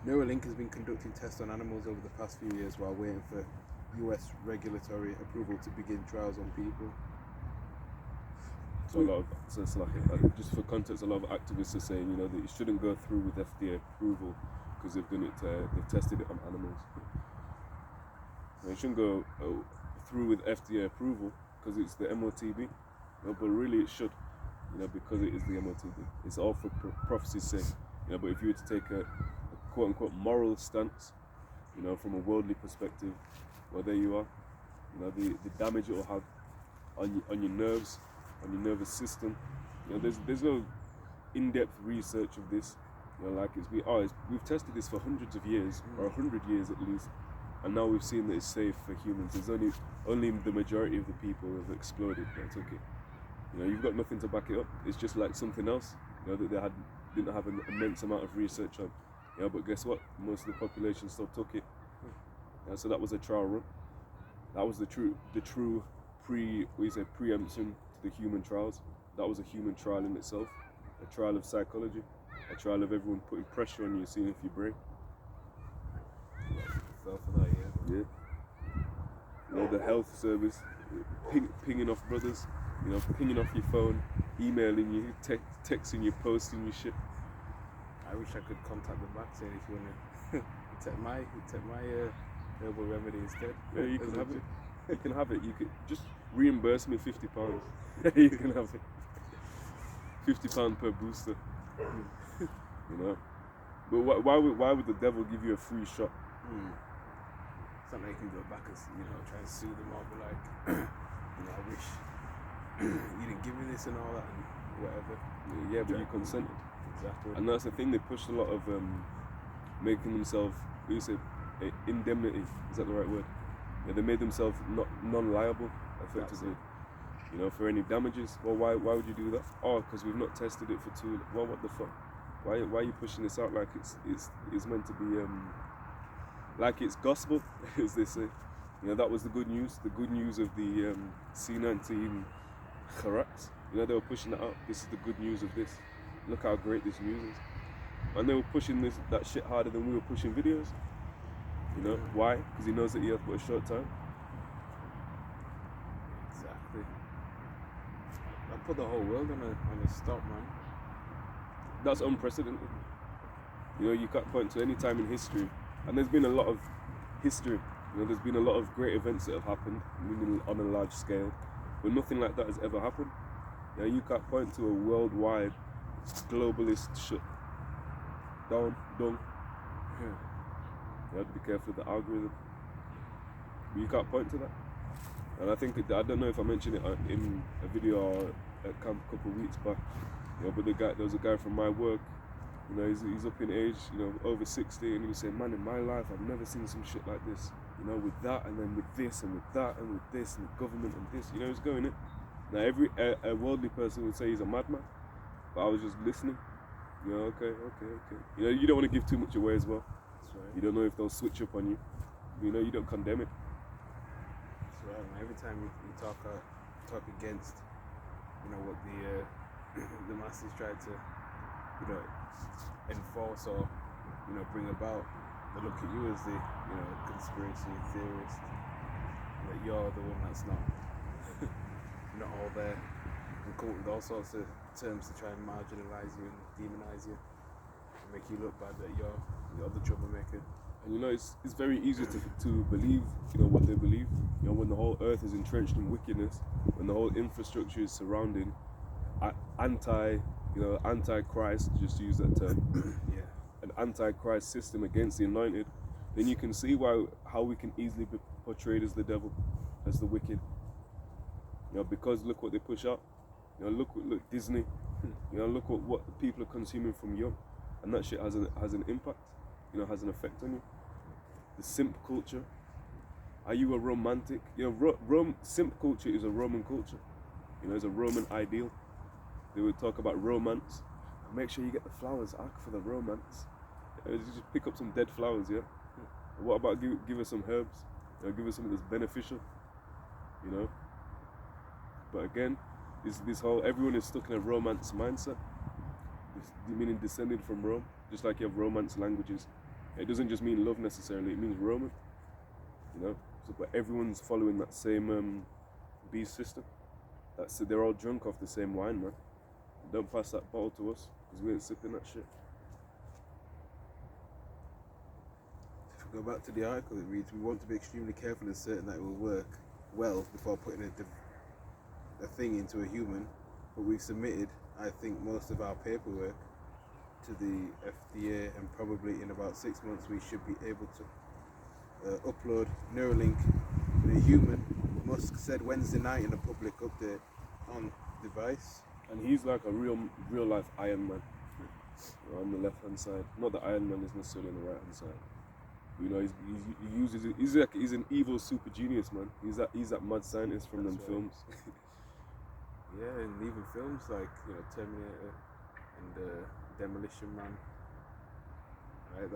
Neuralink has been conducting tests on animals over the past few years while waiting for US regulatory approval to begin trials on people. So it's like, just for context, a lot of activists are saying, that it shouldn't go through with FDA approval because they've done it. They've tested it on animals. It shouldn't go through with FDA approval because it's the MOTB, but really it should, because it is the MOTB. It's all for prophecy's sake, But if you were to take a quote unquote moral stance, from a worldly perspective, well, there you are. The damage it will have on your nerves, on your nervous system. There's no in-depth research of this. We've tested this for hundreds of years, or 100 years at least, and now we've seen that it's safe for humans. There's only the majority of the people have exploded that took it. You've got nothing to back it up. It's just like something else, that they didn't have an immense amount of research on. But guess what? Most of the population still took it. So that was a trial run. That was the true preemption to the human trials. That was a human trial in itself, a trial of psychology, a trial of everyone putting pressure on you, seeing if you break. Fell for that, yeah. Yeah. The health service, pinging off brothers, pinging off your phone, emailing you, texting you, posting you shit. I wish I could contact them back saying if you want to take my herbal remedy instead. Yeah, you can have it. You can have it. You could just reimburse me £50. You can have it. £50 per booster. But why would the devil give you a free shot? Something you can go back and try and sue them all, be like, I wish you didn't give me this and all that and whatever. Yeah, but you consented. Exactly. And that's the thing, they pushed a lot of making themselves, indemnity, is that the right word? Yeah, they made themselves non-liable, effectively, for any damages. Well, why would you do that? Oh, because we've not tested it for too. Well, what the fuck? Why are you pushing this out like it's meant to be like it's gospel, as they say? That was the good news. The good news of the C19 Kharaks. They were pushing that out. This is the good news of this. Look how great this news is. And they were pushing that shit harder than we were pushing videos. Why? Because he knows that he has but a short time. Exactly. I put the whole world on a stop, man. That's unprecedented. You can't point to any time in history, and there's been a lot of history. There's been a lot of great events that have happened, meaning on a large scale, but nothing like that has ever happened. You can't point to a worldwide globalist shut down. You have to be careful with the algorithm. But you can't point to that. And I think, I don't know if I mentioned it in a video at camp a couple of weeks back, but there was a guy from my work, he's up in age, over 60, and he was saying, man, in my life, I've never seen some shit like this, with that, and then with this, and with that, and with this, and the government, and this, it's going in. Now, a worldly person would say he's a madman, but I was just listening, okay. You don't want to give too much away as well. That's right. You don't know if they'll switch up on you. You don't condemn it. That's right. And every time you talk against, what the masses try to, enforce or, bring about, they look at you as the, conspiracy theorist. That you're the one that's not all there, and come up with all sorts of terms to try and marginalize you and demonize you, and make you look bad that you're the troublemaker. And it's very easy to believe, what they believe. When the whole earth is entrenched in wickedness, when the whole infrastructure is surrounding anti-Christ, just to use that term, an anti-Christ system against the anointed, then you can see how we can easily be portrayed as the devil, as the wicked. Because look what they push out. Look Disney. Look what people are consuming from young, and that shit has an impact. Has an effect on you. The simp culture. Are you a romantic? Simp culture is a Roman culture. It's a Roman ideal. They would talk about romance. Make sure you get the flowers, for the romance. Just pick up some dead flowers, yeah. And what about give us some herbs? Give us something that's beneficial. But again, this whole everyone is stuck in a romance mindset. Meaning descended from Rome, just like you have romance languages. It doesn't just mean love necessarily, it means Roman. But everyone's following that same beast system. They're all drunk off the same wine, man. Don't pass that bottle to us, because we ain't sipping that shit. Go back to the article. It reads, "We want to be extremely careful and certain that it will work well before putting a thing into a human. But we've submitted, I think, most of our paperwork to the FDA, and probably in about 6 months we should be able to upload Neuralink in a human," Musk said Wednesday night in a public update on device. And he's like a real life Iron Man, on the left hand side. Not that Iron Man is necessarily on the right hand side. You know, he's an evil super genius, man. He's that mad scientist from them films. Yeah, and even films like Terminator and Demolition Man. Right,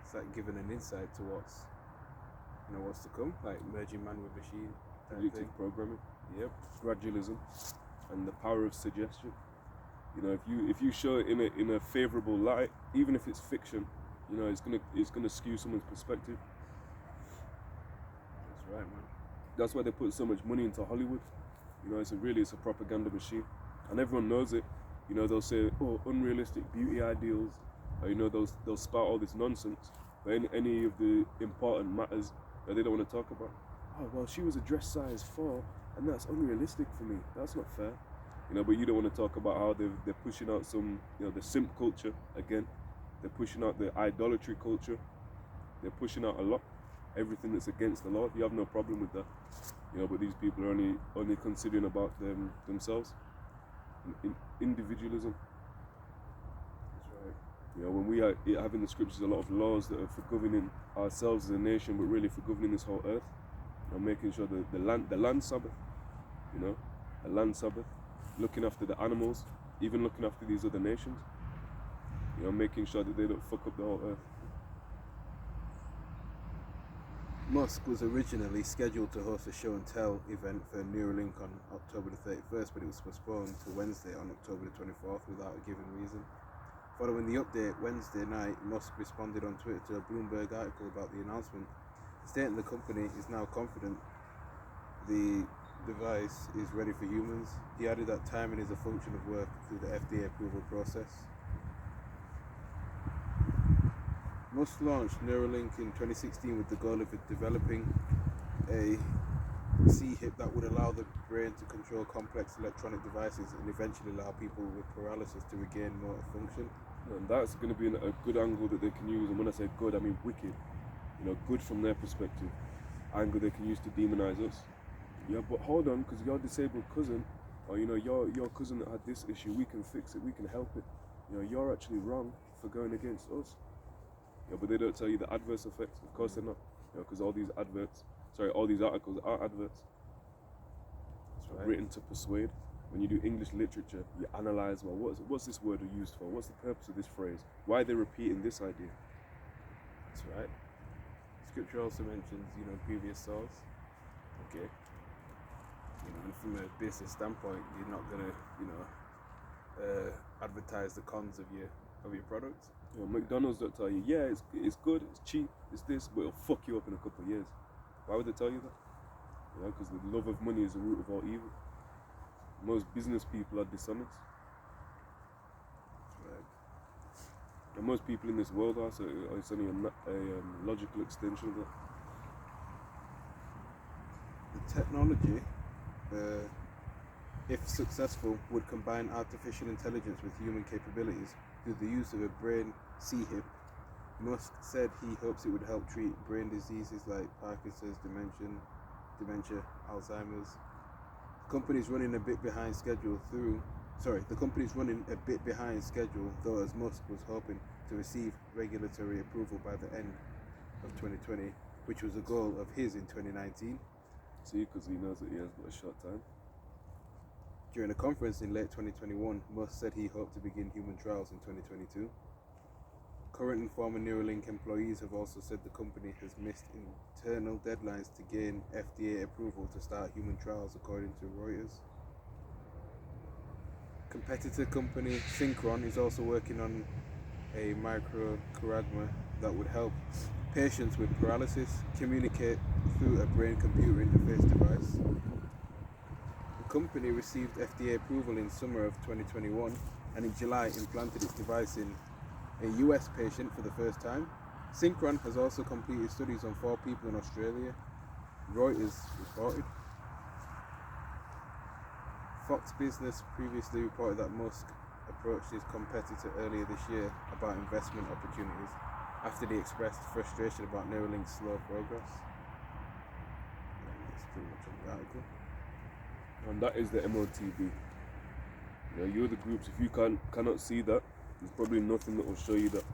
it's like giving an insight to what's to come, like merging man with machine. Predictive programming. Yep. Gradualism, and the power of suggestion. You know, if you show it in a favorable light, even if it's fiction, you know, it's gonna skew someone's perspective. That's right, man. That's why they put so much money into Hollywood. You know, it's a propaganda machine, and everyone knows it. You know, they'll say, "Oh, unrealistic beauty ideals," or, you know, they'll spout all this nonsense. But any of the important matters that they don't want to talk about. Oh, well, she was a dress size 4, and that's unrealistic for me. That's not fair. You know, but you don't want to talk about how they're pushing out some, the simp culture again. They're pushing out the idolatry culture. They're pushing out a lot, everything that's against the law. You have no problem with that. You know, but these people are only considering about themselves. Individualism. That's right. You know, when we are having the scriptures, a lot of laws that are for governing ourselves as a nation, but really for governing this whole earth. You know, making sure that the land Sabbath, a land Sabbath, looking after the animals, even looking after these other nations. You know, making sure that they don't fuck up the whole earth. Musk was originally scheduled to host a show and tell event for Neuralink on October the 31st, but it was postponed to Wednesday on October the 24th without a given reason. Following the update Wednesday night, Musk responded on Twitter to a Bloomberg article about the announcement, stating the company is now confident the device is ready for humans. He added that timing is a function of work through the FDA approval process. Musk launched Neuralink in 2016 with the goal of developing a C-hip that would allow the brain to control complex electronic devices and eventually allow people with paralysis to regain motor function. And that's going to be a good angle that they can use. And when I say good, I mean wicked. You know, good from their perspective. Angle they can use to demonize us. Yeah, but hold on, because your disabled cousin, or your cousin that had this issue, we can fix it, we can help it. You know, you're actually wrong for going against us. Yeah, but they don't tell you the adverse effects. Of course they're not. Because all these articles are adverts. That's right. Written to persuade. When you do English literature, you analyze, well, what's this word used for? What's the purpose of this phrase? Why are they repeating this idea? That's right. Scripture also mentions, previous source. Okay. And from a business standpoint, you're not gonna, advertise the cons of your product. McDonald's don't tell you, yeah, it's good, it's cheap, it's this, but it'll fuck you up in a couple of years. Why would they tell you that? Because the love of money is the root of all evil. Most business people are dishonest. Right. And most people in this world are, so it's only a logical extension of that. The technology, if successful, would combine artificial intelligence with human capabilities through the use of a brain C-hip. Musk said he hopes it would help treat brain diseases like Parkinson's, dementia, Alzheimer's. The company's running a bit behind schedule, though, as Musk was hoping to receive regulatory approval by the end of 2020, which was a goal of his in 2019. See, because he knows that he has got a short time. During a conference in late 2021, Musk said he hoped to begin human trials in 2022. Current and former Neuralink employees have also said the company has missed internal deadlines to gain FDA approval to start human trials, according to Reuters. Competitor company Synchron is also working on a microcaragma that would help patients with paralysis communicate through a brain-computer interface device. The company received FDA approval in summer of 2021 and in July implanted its device in a US patient for the first time. Synchron has also completed studies on 4 people in Australia. Reuters reported. Fox Business previously reported that Musk approached his competitor earlier this year about investment opportunities after they expressed frustration about Neuralink's slow progress. That's pretty much on the article. And that is the MOTB. You're the groups. If you cannot see that, there's probably nothing that will show you that.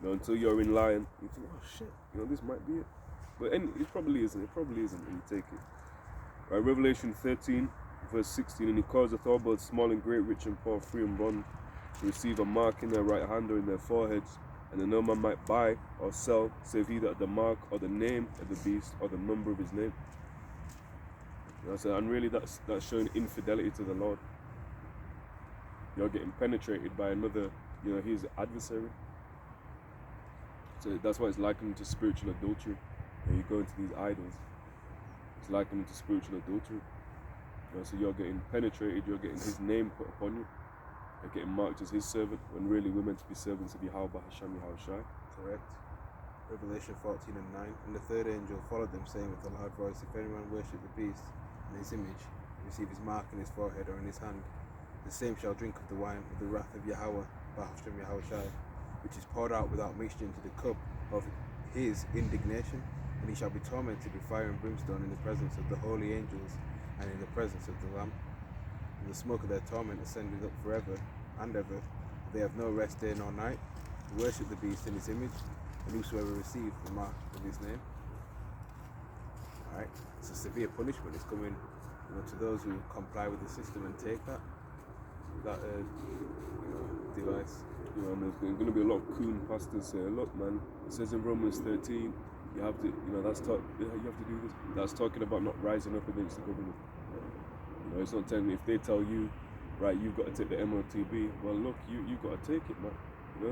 Until you're in line, you think, oh shit, this might be it. But it probably isn't. It probably isn't when you take it. Right, Revelation 13, verse 16, and he causeth all both small and great, rich and poor, free and bond, to receive a mark in their right hand or in their foreheads, and that no man might buy or sell, save he that the mark or the name of the beast or the number of his name. And really that's showing infidelity to the Lord. You're getting penetrated by another, his adversary. So that's why it's likened to spiritual adultery. You go into these idols, it's likened to spiritual adultery. So you're getting penetrated, you're getting his name put upon you. You're getting marked as his servant, when really we're meant to be servants of Yahawah, bahasham, Yahawashi. Correct. Revelation 14 and 9. And the third angel followed them, saying with a loud voice, if anyone worship the beast and his image, receive his mark in his forehead or in his hand, the same shall drink of the wine of the wrath of Yahawah, bahasham, Yahawashi, which is poured out without mixture into the cup of his indignation, and he shall be tormented with fire and brimstone in the presence of the holy angels and in the presence of the Lamb. And the smoke of their torment ascended up forever and ever. They have no rest day nor night, to worship the beast in his image, and whosoever receives the mark of his name. Alright, it's a severe punishment. It's coming to those who comply with the system and take that device. And there's going to be a lot of coon pastors say, look man, it says in Romans 13, you have to, you have to do this. That's talking about not rising up against the government. It's not telling me if they tell you, right, you've got to take the MOTB. Well, look, you've got to take it, man.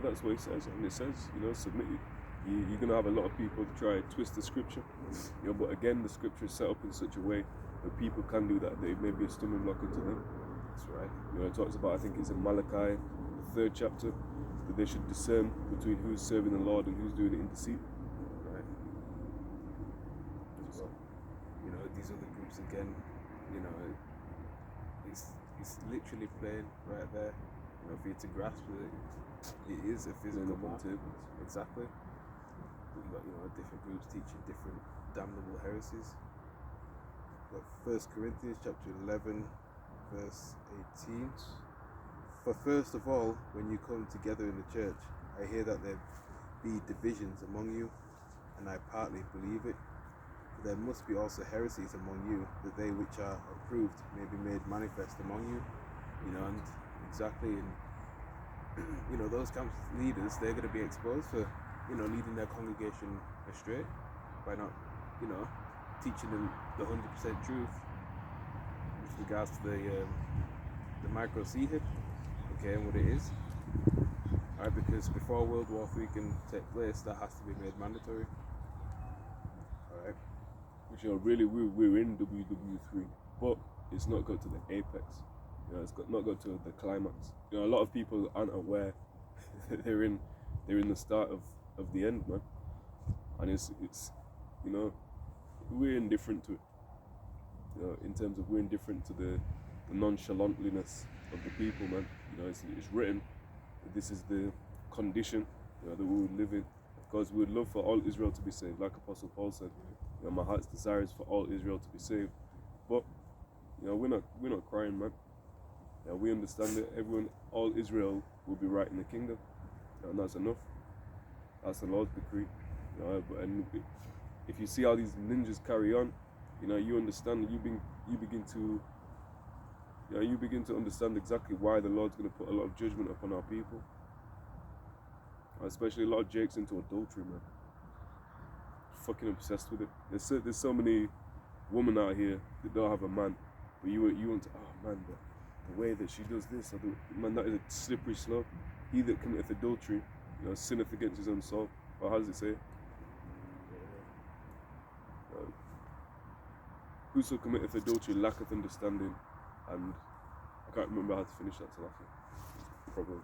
That's what it says, and it says, submit it. You're going to have a lot of people try to twist the scripture. But again, the scripture is set up in such a way that people can do that. They may be a stumbling block unto them. That's right. It talks about, I think it's in Malachi, the 3rd chapter, that they should discern between who's serving the Lord and who's doing it in deceit. Right. Well, these other groups again, it's literally plain right there. For you to grasp it is a physical mark. Exactly. You've got different groups teaching different damnable heresies. But 1 Corinthians chapter 11, verse 18. For first of all, when you come together in the church, I hear that there be divisions among you, and I partly believe it. For there must be also heresies among you, that they which are approved may be made manifest among you. And exactly, and those camp leaders, they're going to be exposed for, leading their congregation astray by not, teaching them the 100% truth with regards to the micro C-hip. Okay, and what it is. Alright, because before World War III can take place, that has to be made mandatory. Alright. Which really we're in WW3, but it's not got to the apex. It's not got to the climax. A lot of people aren't aware that they're in the start of the end, man. And it's we're indifferent to it. In terms of we're indifferent to the nonchalantliness of the people, man. It's written that this is the condition that we would live in. Of course, we would love for all Israel to be saved, like Apostle Paul said. My heart's desire is for all Israel to be saved. But we're not crying, man. We understand that all Israel will be right in the kingdom, and that's enough. That's the Lord's decree. And if you see how these ninjas carry on, you understand that you begin to understand exactly why the Lord's going to put a lot of judgment upon our people. Especially a lot of Jakes into adultery, man. Fucking obsessed with it. There's so many women out here that don't have a man, but you want to, oh man, the way that she does this, man, that is a slippery slope. He that committeth adultery, sinneth against his own soul. Or how does it say? Whoso committeth adultery lacketh understanding, and I can't remember how to finish that till after. Probably.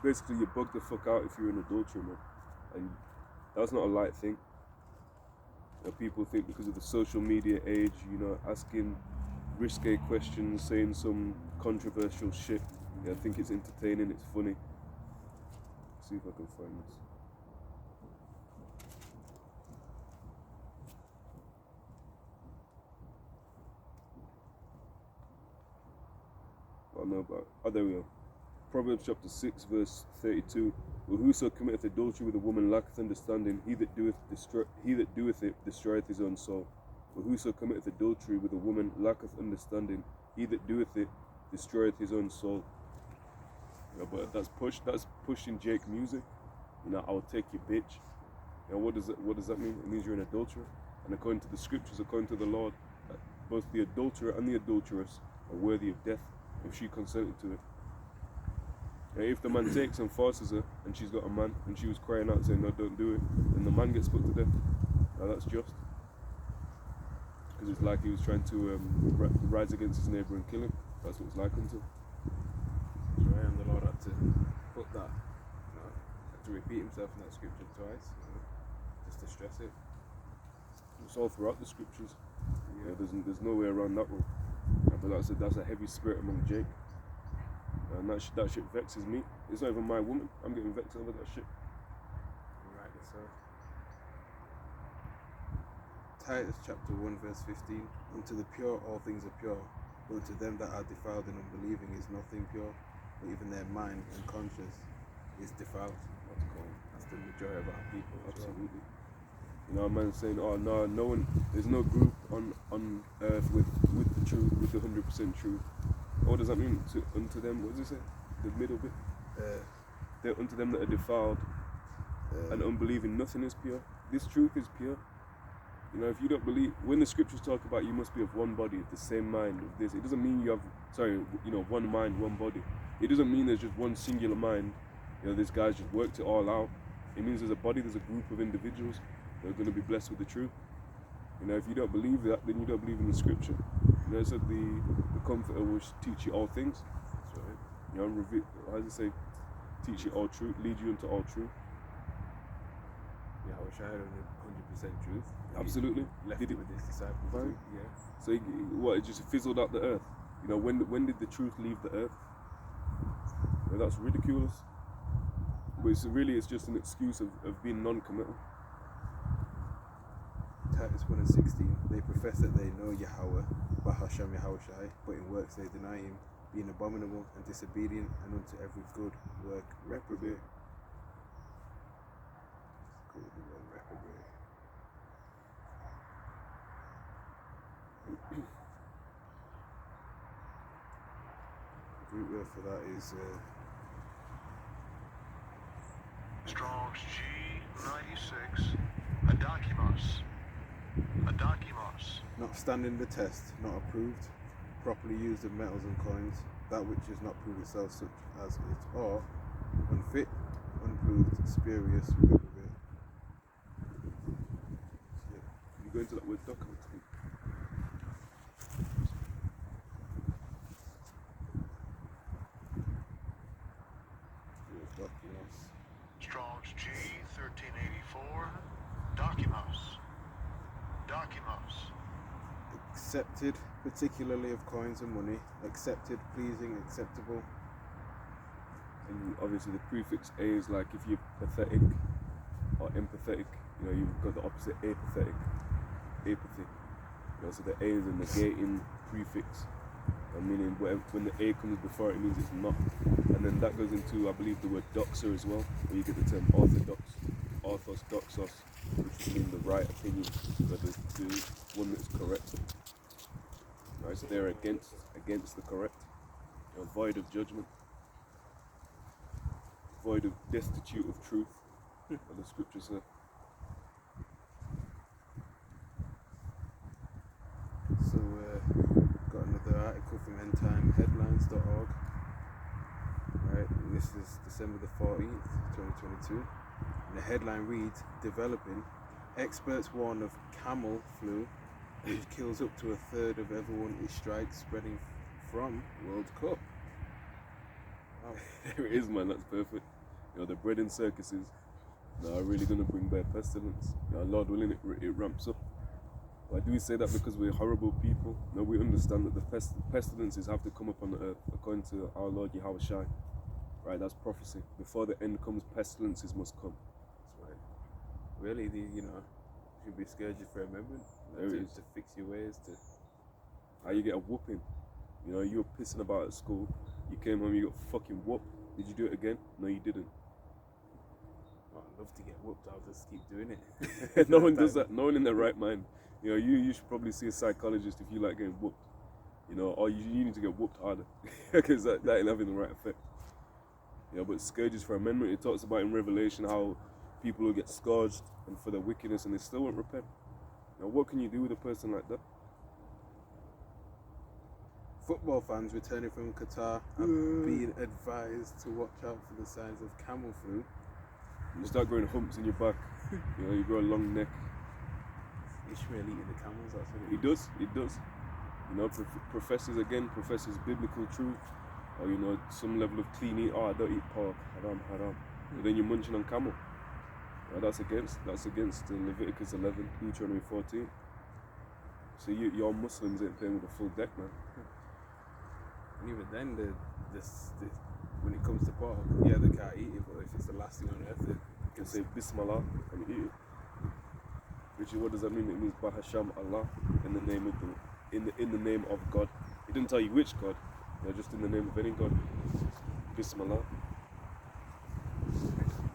basically you bug the fuck out if you're an adulterer, man. And that's not a light thing. You know, people think because of the social media age, you know, asking risque questions, saying some controversial shit. Yeah, I think it's entertaining, it's funny. Let's see if I can find this. Oh no, but there we go. Proverbs chapter 6, verse 32. Well, whoso committeth adultery with a woman lacketh understanding. He that doeth it destroyeth his own soul. But whoso committeth adultery with a woman lacketh understanding. He that doeth it destroyeth his own soul. You know, but that's pushing Jake music. You know, I'll take your bitch. You know, what does that mean? It means you're an adulterer. And according to the scriptures, according to the Lord, both the adulterer and the adulteress are worthy of death if she consented to it. And if the man takes and forces her, and she's got a man, and she was crying out saying, no, don't do it, then the man gets put to death. Now that's just. Because it's like he was trying to rise against his neighbour and kill him. That's what it's like unto. Right, and the Lord had to put that, you know, had to repeat himself in that scripture twice, you know, just to stress it. It's all throughout the scriptures. Yeah, there's no way around that one. But like I said, that's a heavy spirit among Jake. And that shit vexes me. It's not even my woman. I'm getting vexed over that shit. Rightly so. Titus chapter 1 verse 15. Unto the pure all things are pure, but unto them that are defiled and unbelieving is nothing pure, but even their mind and conscience is defiled. That's cool. That's the majority of our people. Absolutely. You know, a man saying, oh no, no one, there's no group on earth with the truth, with the 100% truth. What does that mean? Unto them, what does it say? The middle bit? They're unto them that are defiled and unbelieving, nothing is pure. This truth is pure. You know, if you don't believe, when the scriptures talk about you must be of one body, of the same mind, of this, it doesn't mean you have, one mind, one body. It doesn't mean there's just one singular mind. You know, this guy's just worked it all out. It means there's a body, there's a group of individuals that are going to be blessed with the truth. You know, if you don't believe that, then you don't believe in the scripture. You know, it said the Comforter will teach you all things. That's right. You know, how does it say? Teach you all truth, lead you into all truth. Yahawashi had 100% truth. Absolutely. Left Did it it with his disciples. Right. Yeah. So it just fizzled out the earth. You know, when did the truth leave the earth? You know, that's ridiculous. But it's just an excuse of being non-committal. Titus 1 and 16. They profess that they know Yahawah, bahasham Yahawashi, but in works they deny him, being abominable and disobedient, and unto every good work reprobate. Good word, reprobate. Root word for that is Strong's G96. Adakimos. not standing the test, not approved, properly used of metals and coins, that which does not prove itself such as it, or unfit, unproved, spurious, reprobate. You go into that word document. Strong's G1384. Dakimos. Accepted, particularly of coins and money, accepted, pleasing, acceptable. And obviously the prefix A is like if you're pathetic or empathetic, you know, you've got the opposite apathetic, apathy. You know, so the A is a negating prefix, meaning when the A comes before it means it's not. And then that goes into, I believe, the word doxer as well, where you get the term orthodox, orthos, doxos, which means the right opinion, but the one that's correct. Right, so they're against the correct, you know, void of judgment, void of destitute of truth, as the scriptures say. So, got another article from endtimeheadlines.org. Right, and this is December the 14th, 2022. And the headline reads, Developing, experts warn of camel flu, which kills up to a third of everyone it strikes, spreading from World Cup. Wow. There it is, man. That's perfect. The bread and circuses are really going to bring bare pestilence. Lord willing, it ramps up. Why do we say that? Because we're horrible people? No, we understand that the pestilences have to come upon the earth according to our Lord Yahawashi. Right, that's prophecy. Before the end comes, pestilences must come. That's right. Really, should be scourged for remembrance. To fix your ways. To how you get a whooping. You were pissing about at school. You came home, you got fucking whooped. Did you do it again? No, you didn't. Well, I'd love to get whooped. I'll just keep doing it. No one does that. No one in their right mind. You should probably see a psychologist if you like getting whooped. Or you need to get whooped harder because that ain't having the right effect. But scourges for amendment, it talks about in Revelation how people will get scourged and for their wickedness and they still won't repent. What can you do with a person like that? Football fans returning from Qatar are being advised to watch out for the signs of camel flu. You start growing humps in your back. You grow a long neck. Ishmael eating the camels. That's what He does. Professes biblical truth, or some level of clean eat. Oh, I don't eat pork. Haram. But then you're munching on camel. That's against Leviticus 11, Deuteronomy 14. So your Muslims ain't playing with a full deck, man. And even then, when it comes to pork, they can't eat it, but if it's the last thing on earth, You can say Bismillah and eat it. Which what does that mean? It means bahasham Allah, in the name of God. He didn't tell you which God, just in the name of any God. Bismillah.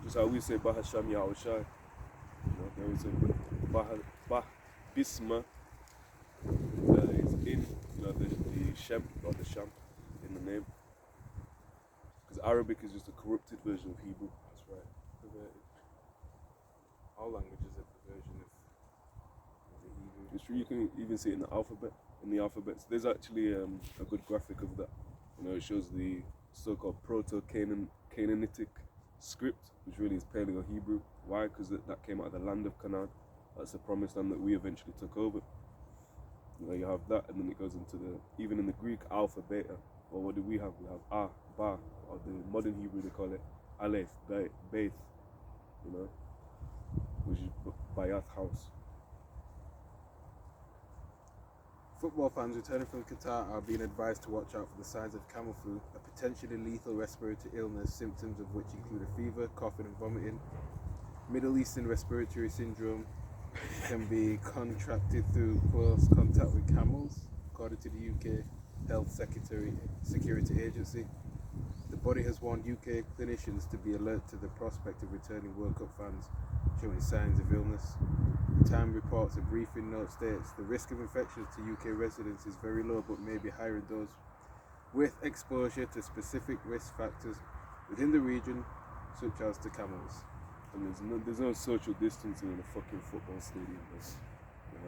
Just how we say bahasham Yahawashi. They always say Bisma is in the Shem or the Sham in the name. Because Arabic is just a corrupted version of Hebrew. That's right. Perverted. All languages are perversion of the Hebrew. It's true. You can even see it in the alphabet. In the alphabets, there's actually a good graphic of that. It shows the so-called Proto-Canaanitic script, which really is Paleo-Hebrew. Why? Because that came out of the land of Canaan. That's the promised land that we eventually took over. You have that, and then it goes into even in the Greek, alpha, beta. Or what do we have? We have A, Ba, or the modern Hebrew they call it Aleph, Beth, which is Bayath house. Football fans returning from Qatar are being advised to watch out for the signs of camel flu, a potentially lethal respiratory illness, symptoms of which include a fever, coughing and vomiting. Middle Eastern respiratory syndrome can be contracted through close contact with camels, according to the UK Health Security Agency. The body has warned UK clinicians to be alert to the prospect of returning World Cup fans showing signs of illness. The Time reports a briefing note states the risk of infections to UK residents is very low but may be higher in those with exposure to specific risk factors within the region, such as to camels. And there's no social distancing in a fucking football stadium,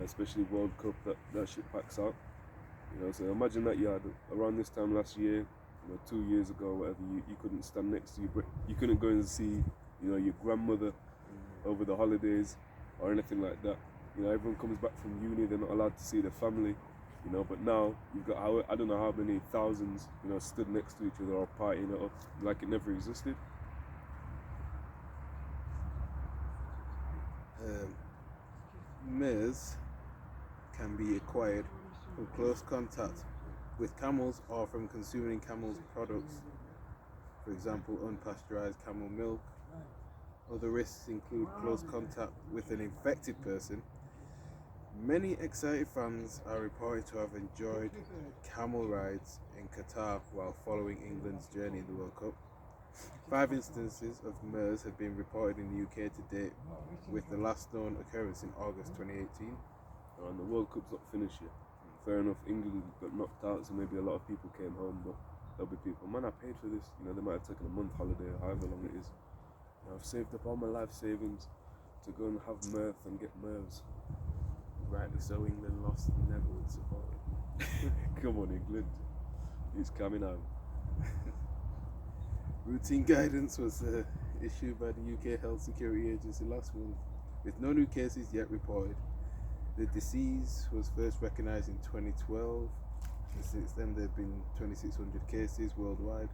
especially World Cup. That shit packs out. So imagine that you had around this time last year, 2 years ago, whatever. You couldn't stand next to you couldn't go and see, your grandmother over the holidays or anything like that. Everyone comes back from uni, they're not allowed to see their family. But now you've got I don't know how many thousands, stood next to each other or partying it up like it never existed. MERS can be acquired from close contact with camels or from consuming camels' products, for example, unpasteurized camel milk. Other risks include close contact with an infected person. Many excited fans are reported to have enjoyed camel rides in Qatar while following England's journey in the World Cup. 5 instances of MERS have been reported in the UK to date, with the last known occurrence in August 2018. And the World Cup's not finished yet. Fair enough, England got knocked out, so maybe a lot of people came home, but there'll be people, man, I paid for this. They might have taken a month holiday or however long it is. I've saved up all my life savings to go and have mirth and get MERS. Rightly so, England lost, never would support it. Come on, England. It's coming out. Routine guidance was issued by the UK Health Security Agency last month, with no new cases yet reported. The disease was first recognised in 2012, and since then there have been 2,600 cases worldwide,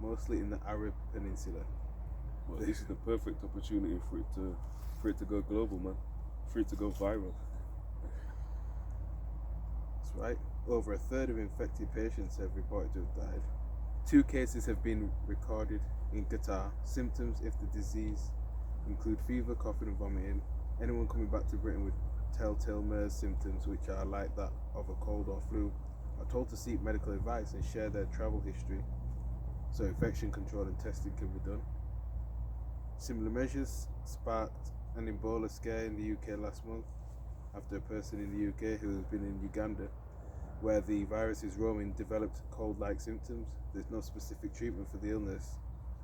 mostly in the Arab Peninsula. But this is the perfect opportunity for it to go global, man. For it to go viral. That's right. Over a third of infected patients have reported to have died. 2 cases have been recorded in Qatar. Symptoms if the disease include fever, coughing and vomiting. Anyone coming back to Britain with telltale MERS symptoms, which are like that of a cold or flu, are told to seek medical advice and share their travel history so infection control and testing can be done. Similar measures sparked an Ebola scare in the UK last month after a person in the UK who has been in Uganda, where the virus is roaming, developed cold-like symptoms. There's no specific treatment for the illness,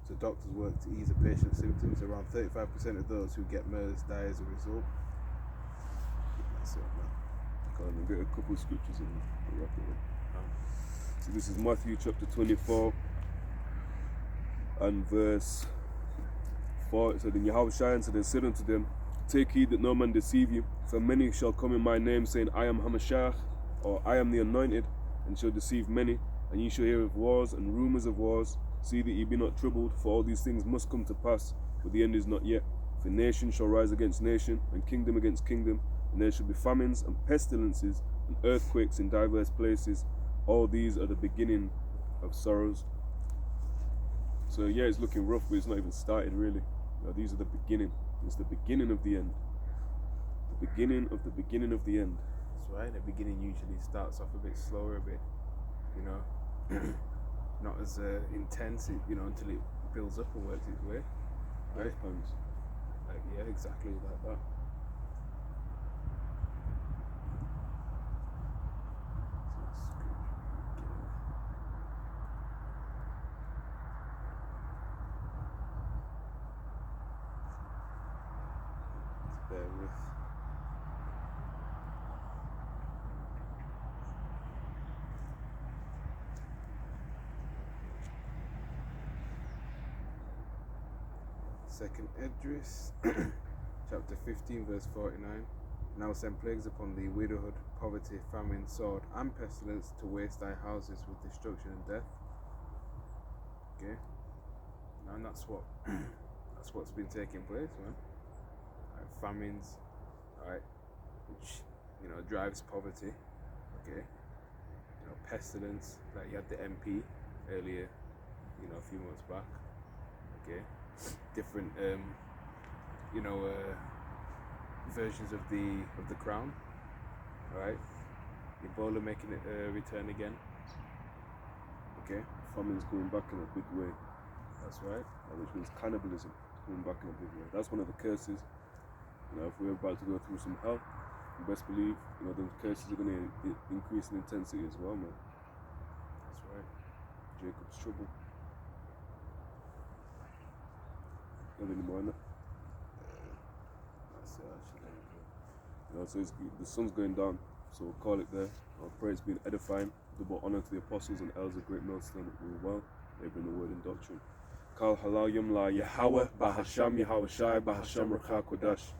so doctors work to ease a patient's symptoms. Around 35% of those who get MERS die as a result. That's it, man. I'll get a couple of scriptures and we'll wrap it up. So this is Matthew chapter 24 and verse 4. It said, "And Yahawashi answered and said unto them, Take heed that no man deceive you, for many shall come in my name, saying, I am Hamashiach, or I am the anointed, and shall deceive many. And ye shall hear of wars and rumours of wars. See that ye be not troubled, for all these things must come to pass, but the end is not yet. For nation shall rise against nation, and kingdom against kingdom, and there shall be famines and pestilences and earthquakes in diverse places. All these are the beginning of sorrows." So yeah, it's looking rough, but it's not even started really. These are the beginning. It's the beginning of the end. The beginning of the beginning of the end. That's right. The beginning usually starts off a bit slower, a bit, not as intense, until it builds up and works its way. Right? Pangs. Yeah, exactly like that. Bear with. Second Esdras, chapter 15, verse 49. Now send plagues upon thee, widowhood, poverty, famine, sword, and pestilence, to waste thy houses with destruction and death. Okay, and that's what's been taking place, man. Right, famines, right, which drives poverty. Okay, pestilence, like you had the MP earlier, a few months back. Okay, different versions of the crown. All right, Ebola making it return again. Okay, Famine's going back in a big way, that's right. which means cannibalism going back in a big way. That's one of the curses. If we're about to go through some hell, you best believe the curses are going to increase in intensity as well, man. That's right. Jacob's trouble. Have any more on that? That's actually So the sun's going down, so we'll call it there. Our prayer has been edifying. Double honor to the apostles and elders of great millstone that rule well. They bring the word and doctrine. Kal halalyam la Yahawah, bahasham Yahawashi, bahasham rakha kodash.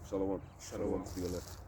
Shalom. Shalom. To your left.